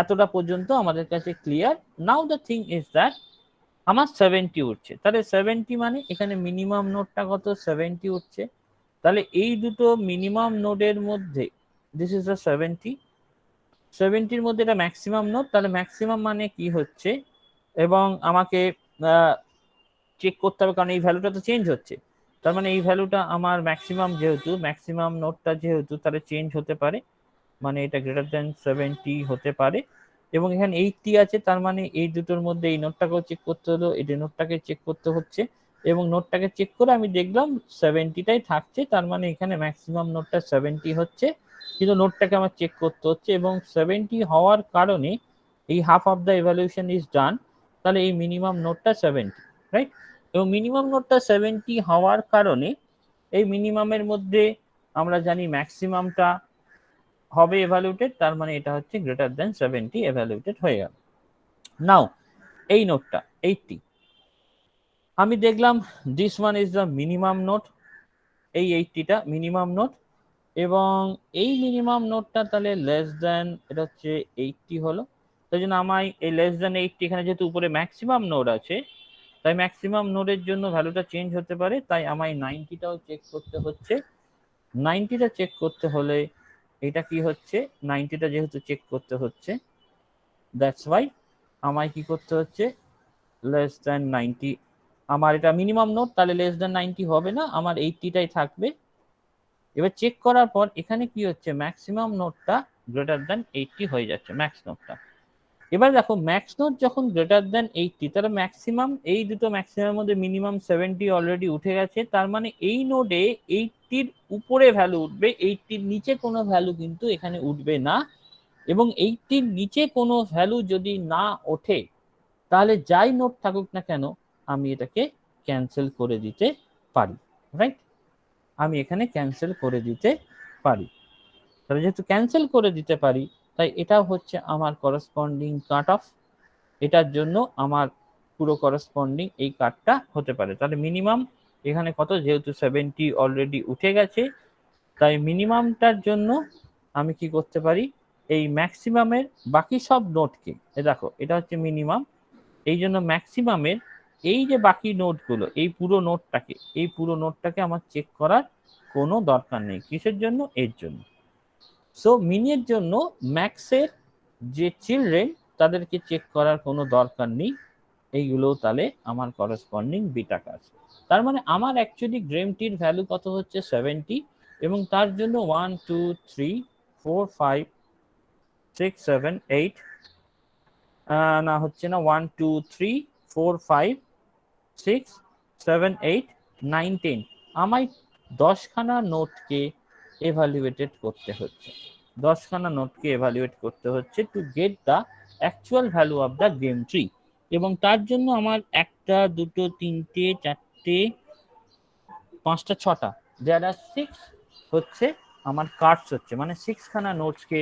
এতটা পর্যন্ত আমাদের কাছে clear. Now the thing is that আমার 70 উঠছে, তাহলে 70 মানে এখানে মিনিমাম নোডটা কত? 70 উঠছে, তাহলে এই দুটো মিনিমাম নোডের মধ্যে দিস ইজ দ্য 70 মধ্যে এটা ম্যাক্সিমাম নোড, তাহলে ম্যাক্সিমাম মানে কি হচ্ছে, এবং আমাকে চেক করতে হবে কারণ এই ভ্যালুটা তো চেঞ্জ হচ্ছে, তার মানে এই ভ্যালুটা আমার ম্যাক্সিমাম, যেহেতু ম্যাক্সিমাম নোটটা যেহেতু তাহলে চেঞ্জ হতে পারে, মানে এটা গ্রেটার দেন 70 হতে পারে, এবং এখানে 80 আছে, তার মানে এই দুটোর মধ্যে এই নোটটাকেও চেক করতে হলো, এই নোটটাকে চেক করতে হচ্ছে, এবং নোটটাকে চেক করে আমি দেখলাম 70টাই থাকছে, তার মানে এখানে ম্যাক্সিমাম নোটটা 70 হচ্ছে, কিন্তু নোটটাকে আমার চেক করতে হচ্ছে, এবং 70 হওয়ার কারণে এই half of the evaluation is done, তাহলে এই মিনিমাম নোটটা 70, রাইট? এবং মিনিমাম নোটটা 70 হওয়ার কারণে এই মিনিমামের মধ্যে আমরা জানি ম্যাক্সিমামটা হবে এভালুয়েটেড, তার মানে এটা হচ্ছে গ্রেটার দেন 70 এভালুয়েটেড হয়ে গেল। নাও এই নোটটা 80, আমি দেখলাম this one is the minimum note, এই 80টা মিনিমাম নোট, এবং এই মিনিমাম নোটটা তাহলে লেস দেন, এটা হচ্ছে 80 হলো, তাই জন্য আমায় এই লেস দেন 80, এখানে যেহেতু উপরে ম্যাক্সিমাম নোড আছে তাই ম্যাক্সিমাম নোডের জন্য ভ্যালুটা চেঞ্জ হতে পারে, তাই আমায় 90টাও চেক করতে হচ্ছে। 90টা চেক করতে হলে এটা কি হচ্ছে, 90টা যেহেতু চেক করতে হচ্ছে, দ্যাটস ওয়াই আমায় কি করতে হচ্ছে, লেস দেন 90, আমার এটা মিনিমাম নোড, তাহলে লেস দেন 90 হবে না, আমার 80টাই থাকবে। এবার চেক করার পর এখানে কি হচ্ছে, ম্যাক্সিমাম নোডটা গ্রেটার দেন 80 হয়ে যাচ্ছে, ম্যাক্স নোডটা। এবার দেখো ম্যাক্স নোড যখন গ্রেটার দেন 80, তাহলে ম্যাক্সিমাম, এই দুটো ম্যাক্সিমামের মধ্যে মিনিমাম 70 অলরেডি উঠে গেছে, তার মানে এই নোডে 80-র উপরে ভ্যালু উঠবে, 80-র নিচে কোনো ভ্যালু কিন্তু এখানে উঠবে না, এবং এইটির নিচে কোনো ভ্যালু যদি না ওঠে তাহলে যাই নোট থাকুক না কেন আমি এটাকে ক্যান্সেল করে দিতে পারি, রাইট? আমি এখানে ক্যান্সেল করে দিতে পারি। তাহলে যেহেতু ক্যান্সেল করে দিতে পারি তাই এটা হচ্ছে আমার করসপন্ডিং কাট অফ। এটার জন্য আমার পুরো করসপন্ডিং এই কাটটা হতে পারে। তাহলে মিনিমাম এখানে কত, যেহেতু 70 অলরেডি উঠে গেছে তাই মিনিমামটার জন্য আমি কি করতে পারি, এই ম্যাক্সিমামের বাকি সব নোটকে, দেখো এটা হচ্ছে মিনিমাম, এই জন্য ম্যাক্সিমামের এই যে বাকি নোটগুলো, এই পুরো নোটটাকে আমার চেক করার কোনো দরকার নেই। কিসের জন্য? এর জন্য। সো মিনের জন্য ম্যাক্সের যে চিলড্রেন তাদেরকে চেক করার কোনো দরকার নেই, এইগুলো তাহলে আমার করসপন্ডিং বিটা কাজ। তার মানে আমার অ্যাকচুয়ালি গ্রেমটির ভ্যালু কত হচ্ছে 70, এবং তার জন্য 1 2 3 4 5 6 7 8 না হচ্ছে না 1 2 3 4 5 6 7 8 9 10 আমায় 10খানা নোটকে এভালুয়েটেড করতে হচ্ছে, 10খানা নোটকে এভালুয়েট করতে হচ্ছে to get the actual value of the game tree. এবং তার জন্য আমার 1টা 2টো 3টে 4টে 5টা 6টা দেয়ার আর 6 হচ্ছে আমার কার্ডস হচ্ছে, মানে 6খানা নোটসকে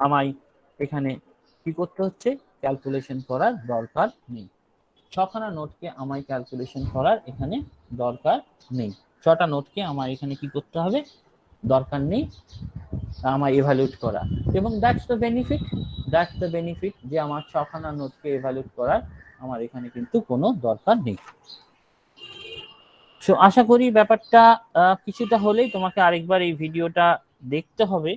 আমায় এখানে কি করতে হচ্ছে, ক্যালকুলেশন করার দরকার নেই। 6খানা নোটকে আমায় ক্যালকুলেশন করার এখানে দরকার নেই, 6টা নোটকে আমার এখানে কি করতে হবে, দরকার নেই আমার এভালুয়েট করা। এবং দ্যাটস দ্য বেনিফিট যে আমার 6খানা নোটকে এভালুয়েট করার আমার এখানে কিন্তু কোনো দরকার নেই। সো আশা করি ব্যাপারটা কিছুটা হলেই তোমাকে আরেকবার এই ভিডিওটা দেখতে হবে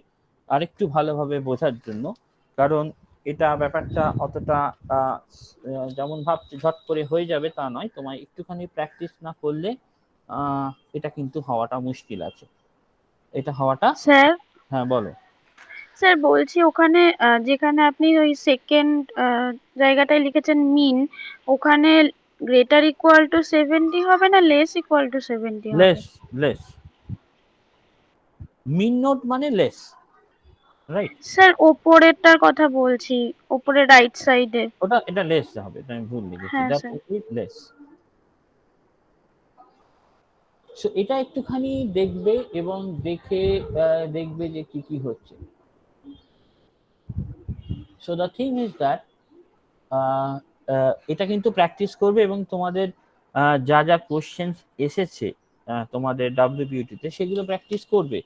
আরেকটু ভালোভাবে বোঝার জন্য, কারণ এটা ব্যাপারটা অতটা যেমন ভাবছি ঝট করে হয়ে যাবে তা নয়, তোমায় একটুখানি প্র্যাকটিস না করলে এটা কিন্তু হওয়াটা মুশকিল আছে, এটা হওয়াটা। স্যার হ্যাঁ বলো। স্যার বলছি ওখানে যেখানে আপনি ওই সেকেন্ড জায়গাটায় লিখেছেন মিন, ওখানে গ্রেটার ইকুয়াল টু 70 হবে না লেস ইকুয়াল টু 70 হবে? লেস মিন নোট মানে লেস, রাইট? স্যার ওপরেরটার কথা বলছি, ওপরে রাইট সাইডে। ওটা এটা লেস হবে, এটা আমি ভুল লিখেছি, হ্যাঁ that sir. Is less. So এটা একটুখানি দেখবে এবং দেখবে যে কি কি হচ্ছে। So the thing is that এটা কিন্তু প্র্যাকটিস করবে এবং তোমাদের যা যা কোশ্চেন্স এসেছে তোমাদের WBUT-তে সেগুলো প্র্যাকটিস করবে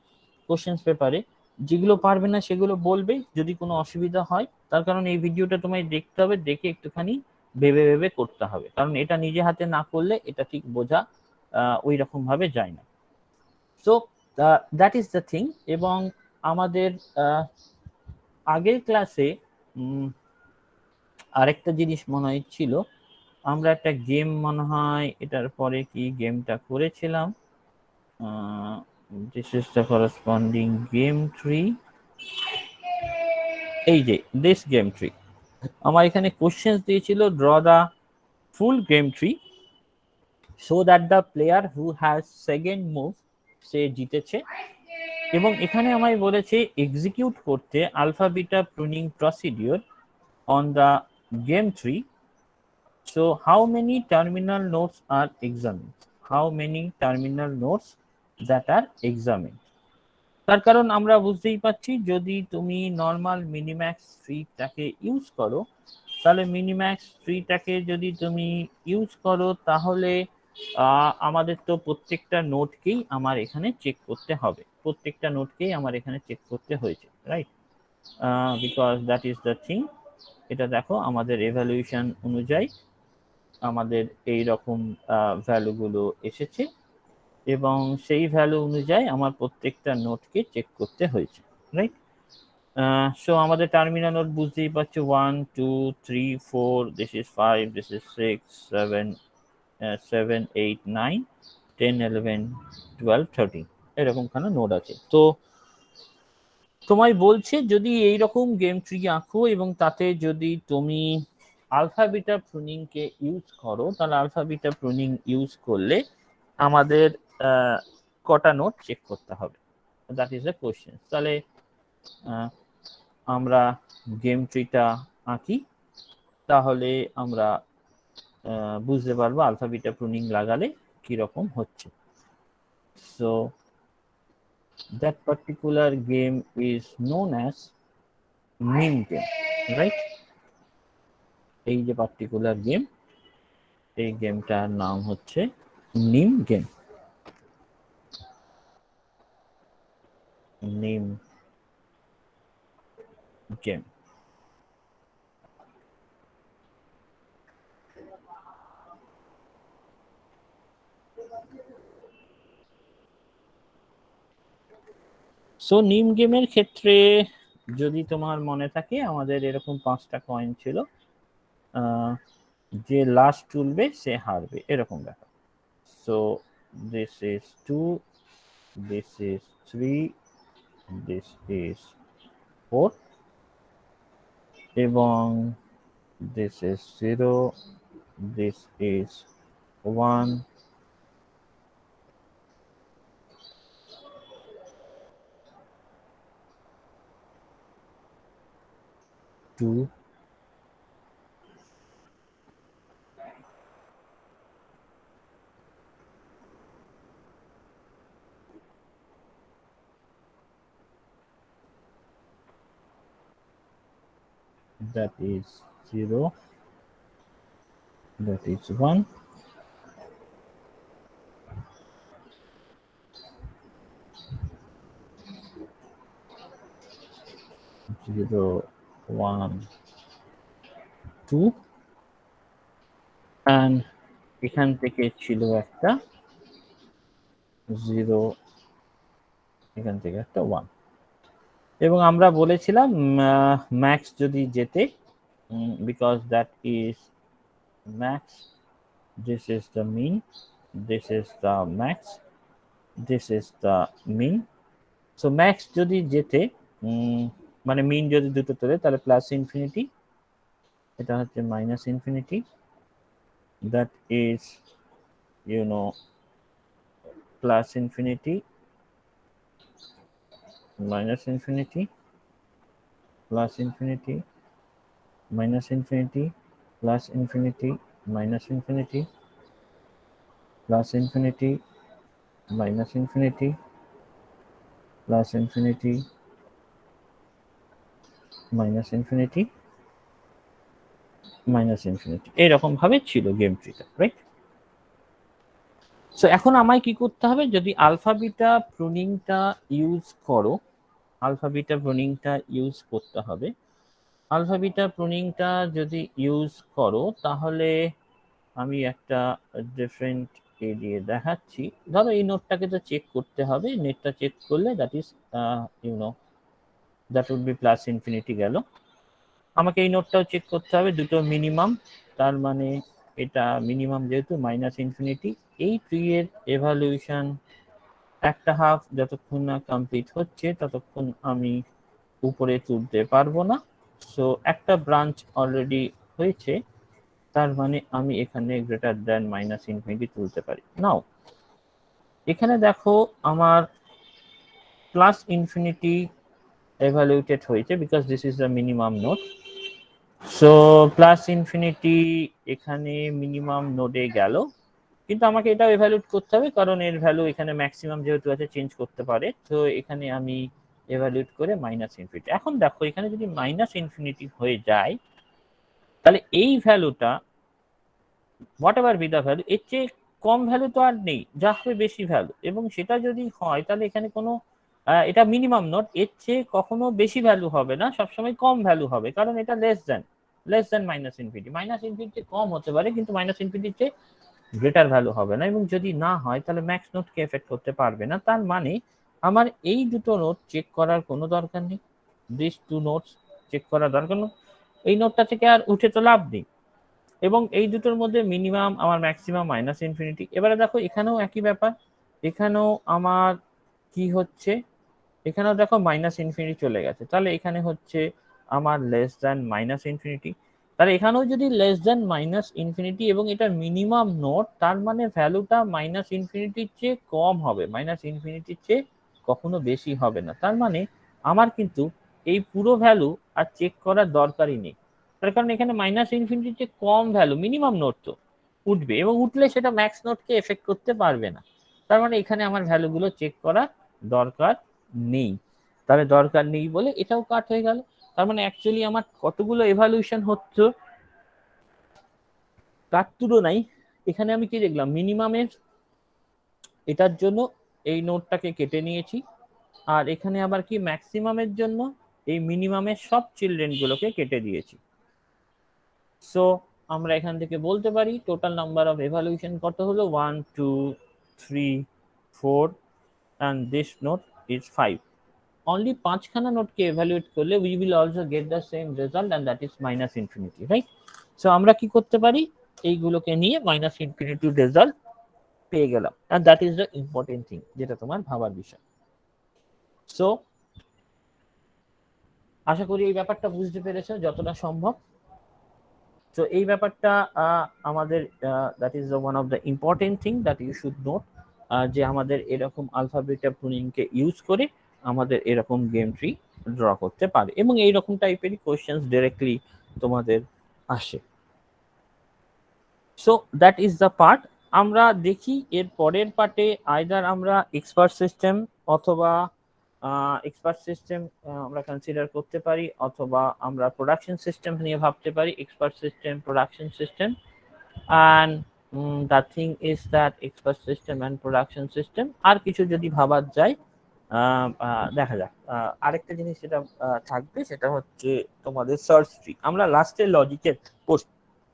কোশ্চেন্স পেপারে, যেগুলো পারবে না সেগুলো বলবে যদি কোনো অসুবিধা হয়। তার কারণ এই ভিডিওটা তোমায় দেখতে হবে, দেখে একটুখানি ভেবে ভেবে করতে হবে, কারণ এটা নিজে হাতে না করলে এটা ঠিক বোঝা ওই রকম ভাবে যায় না। So that is the thing. এবং আমাদের আগের ক্লাসে আরেকটা জিনিস মনে হয় ছিল, আমরা একটা গেম মনে হয় এটার পরে কি গেমটা করেছিলাম, this is the corresponding game tree. এই যে দিস গেম ট্রি, আমার এখানে কোশ্চেন্স দিয়েছিল draw the full game tree so that the player who has second move সে জিতেছে। এবং এখানে আমায় বলেছে এক্সিকিউট করতে alpha beta pruning procedure on the game tree. So how many terminal nodes are examined? How many terminal nodes that are examined? তার কারণ আমরা বুঝতেই পারছি যদি তুমি নর্মাল মিনিম্যাক্স ট্রিটাকে ইউজ করো, তাহলে মিনিম্যাক্স ট্রিটাকে যদি তুমি ইউজ করো তাহলে আমাদের তো প্রত্যেকটা নোটকেই আমার এখানে চেক করতে হবে, প্রত্যেকটা নোটকেই আমার এখানে চেক করতে হয়েছে, right? Because that is the thing. এটা দেখো আমাদের এভালুয়েশন অনুযায়ী আমাদের এই রকম ভ্যালুগুলো এসেছে এবং সেই ভ্যালু অনুযায়ী আমার প্রত্যেকটা নোটকে চেক করতে হয়েছে, রাইট? সো আমাদের টার্মিনাল নোট বুঝতেই পারছো 1 2 3 4, দিস ইজ 5, দিস ইজ 6 7 7 8 9 10 11 12 13 এরকম খানা নোট আছে। তো তোমায় বলছে যদি এইরকম গেম ট্রি আঁকো এবং তাতে যদি তুমি আলফা বিটা প্রুনিং কে ইউজ করো, তাহলে আলফা বিটা প্রুনিং ইউজ করলে আমাদের কটা নোট চেক করতে হবে, দ্যাট ইজ এ কোশ্চেন। তাহলে আমরা গেম ট্রিটা আঁকি তাহলে আমরা বুঝতে পারবো আলফা বিটা প্রুনিং লাগালে কি রকম হচ্ছে। So that particular game is known as NIM game, right? এই যে পার্টিকুলার গেম, এই গেমটার নাম হচ্ছে নিম গেম। নিম গেম। সো নিম গেমের ক্ষেত্রে যদি তোমার মনে থাকে আমাদের এরকম 5টা কয়েন ছিল, যে লাস্ট তুলবে সে হারবে, এরকম ব্যাপার। So this is 2, this is 3, this is 4 এবং this is 0, this is 1, two, that is 0, that is 1, zero, 1, 2 and এখান থেকে ছিল একটা 0, এখান থেকে একটা 1 এবং আমরা বলেছিলাম ম্যাক্স যদি যেতে, because that is max, this is the mean, this is the max, this is the mean. So max যদি যেতে মানে মিন যদি দুটো তোলে তাহলে প্লাস ইনফিনিটি, এটা হচ্ছে minus infinity, that is you know plus infinity, minus infinity, plus infinity, minus infinity, plus infinity, minus infinity, plus infinity, minus infinity, plus infinity, minus infinity, minus infinity, এইরকম ভাবে ছিল গেম ট্রিটা, রাইট? সো এখন আমায় কি করতে হবে, যদি alpha beta প্রুনিংটা use করো, আলফা বিটা প্রুনিংটা ইউজ করতে হবে। আলফা বিটা প্রুনিংটা যদি ইউজ করো তাহলে আমি একটা ডিফারেন্ট এ দিয়ে দেখাচ্ছি। ধরো এই নোটটাকে তো চেক করতে হবে, নেটটা চেক করলে that is that would be plus infinity গেল। আমাকে এই নোটটাও চেক করতে হবে, দুটো মিনিমাম, তার মানে এটা মিনিমাম যেহেতু মাইনাস ইনফিনিটি। এই ট্রি এর এভালুয়েশন একটা হাফ যতক্ষণ না কমপ্লিট হচ্ছে ততক্ষণ আমি উপরে তুলতে পারবো না। সো একটা ব্রাঞ্চ অলরেডি হয়েছে, তার মানে আমি এখানে গ্রেটার দ্যান মাইনাস ইনফিনিটি তুলতে পারি। নাও এখানে দেখো আমার প্লাস ইনফিনিটি evaluated হয়েছে because this is the minimum node. So plus infinity এখানে মিনিমাম নোডে গেল, কিন্তু আমাকে এটাও এভালুয়েট করতে হবে কারণ এর ভ্যালু এখানে ম্যাক্সিমাম যেহেতু আছে চেঞ্জ করতে পারে। তো এখানে আমি এভালুয়েট করে মাইনাস ইনফিনিটি। এখন দেখো এখানে যদি মাইনাস ইনফিনিটি হয়ে যায় তাহলে এই ভ্যালুটা what ever be the value, এর চেয়ে কম ভ্যালু তো আর নেই, যা হবে বেশি ভ্যালু। এবং সেটা যদি হয় তাহলে এখানে কোনো এটা মিনিমাম নোট, এর চেয়ে কখনো বেশি ভ্যালু হবে না, সবসময় কম ভ্যালু হবে কারণ এটা less than minus infinity. Minus infinity কম হতে পারে কিন্তু মাইনাস ইনফিনিটির চেয়ে গ্রেটার ভ্যালু হবে না, এবং যদি না হয় তাহলে ম্যাক্স নোটকে এফেক্ট করতে পারবে না। তার মানে আমার এই দুটো নোট চেক করার কোনো দরকার নেই, দিস টু নোটস চেক করার দরকার নেই, এই নোটটা থেকে আর উঠে তো লাভ নেই। এবং এই দুটোর মধ্যে মিনিমাম আমার ম্যাক্সিমাম মাইনাস ইনফিনিটি। এবারে দেখো এখানেও একই ব্যাপার, এখানেও আমার কি হচ্ছে, এখানেও দেখো মাইনাস ইনফিনিটি চলে গেছে, তাহলে এখানে হচ্ছে আমার লেস দ্যান মাইনাস ইনফিনিটি। তাহলে এখানেও যদি লেস দ্যান মাইনাস ইনফিনিটি এবং এটা মিনিমাম নোট, তার মানে ভ্যালুটা মাইনাস ইনফিনিটির চেয়ে কম হবে, মাইনাস ইনফিনিটির চেয়ে কখনো বেশি হবে না। তার মানে আমার কিন্তু এই পুরো ভ্যালু আর চেক করার দরকারই নেই, তার কারণ এখানে মাইনাস ইনফিনিটির যে কম ভ্যালু মিনিমাম নোট তো উঠবে, এবং উঠলে সেটা ম্যাক্স নোটকে এফেক্ট করতে পারবে না। তার মানে এখানে আমার ভ্যালুগুলো চেক করার দরকার নেই, তাহলে দরকার নেই বলে এটাও কাট হয়ে গেল। তার মানে অ্যাকচুয়ালি আমার কতগুলো এভালুয়েশন হচ্ছে তার তুলনায় এখানে আমি কি দেখলাম, মিনিমামের এটার জন্য এই নোটটাকে কেটে নিয়েছি, আর এখানে আবার কি ম্যাক্সিমামের জন্য এই মিনিমামের সব চিলড্রেন গুলোকে কেটে দিয়েছি। সো আমরা এখান থেকে বলতে পারি টোটাল নাম্বার অফ এভালুয়েশন কত হলো, 1 2 3 4 and this note is 5. Only 5খানা নোটকে evaluate করলে we will also get the same result, and that is minus infinity, right? So আমরা কি করতে পারি, এইগুলোকে নিয়ে minus infinity রেজাল্ট পেয়ে গেলাম, and that is the important thing, যেটা তোমার ভাবার বিষয়। সো আশা করি এই ব্যাপারটা বুঝতে পেরেছো যতটা সম্ভব। তো এই ব্যাপারটা আমাদের that is one of the important thing that you should note, যে আমাদের এরকম আলফাবেটা প্রুনিংকে ইউজ করে আমাদের এরকম গেম ট্রি ড্র করতে পারে, এবং এইরকম টাইপেরই কোয়েশ্চেন্স ডিরেক্টলি তোমাদের আসে। So that is the part. আমরা দেখি এর পরের পার্টে আইদার আমরা এক্সপার্ট সিস্টেম অথবা এক্সপার্ট সিস্টেম আমরা কনসিডার করতে পারি, অথবা আমরা প্রোডাকশন সিস্টেম নিয়ে ভাবতে পারি, expert system, production system, and the thing is that expert system and production system আর কিছু যদি ভাবা যায় দেখা যাক। আরেকটা জিনিস যেটা থাকবে সেটা হচ্ছে তোমাদের সার্চ ট্রি। আমরা লাস্টে লজিকের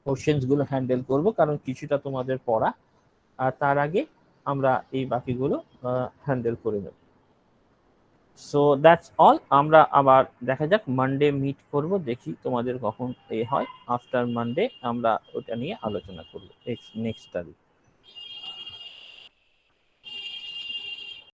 কোশ্চেন্স গুলো হ্যান্ডেল করব, কারণ কিছুটা তোমাদের পড়া, আর তার আগে আমরা এই বাকিগুলো হ্যান্ডেল করে নেব। So that's all. আমরা আবার দেখা যাক মানডে মিট করব, দেখি তোমাদের কখন এ হয়। আফটার মানডে আমরা ওটা নিয়ে আলোচনা করব নেক্সট তারিখ।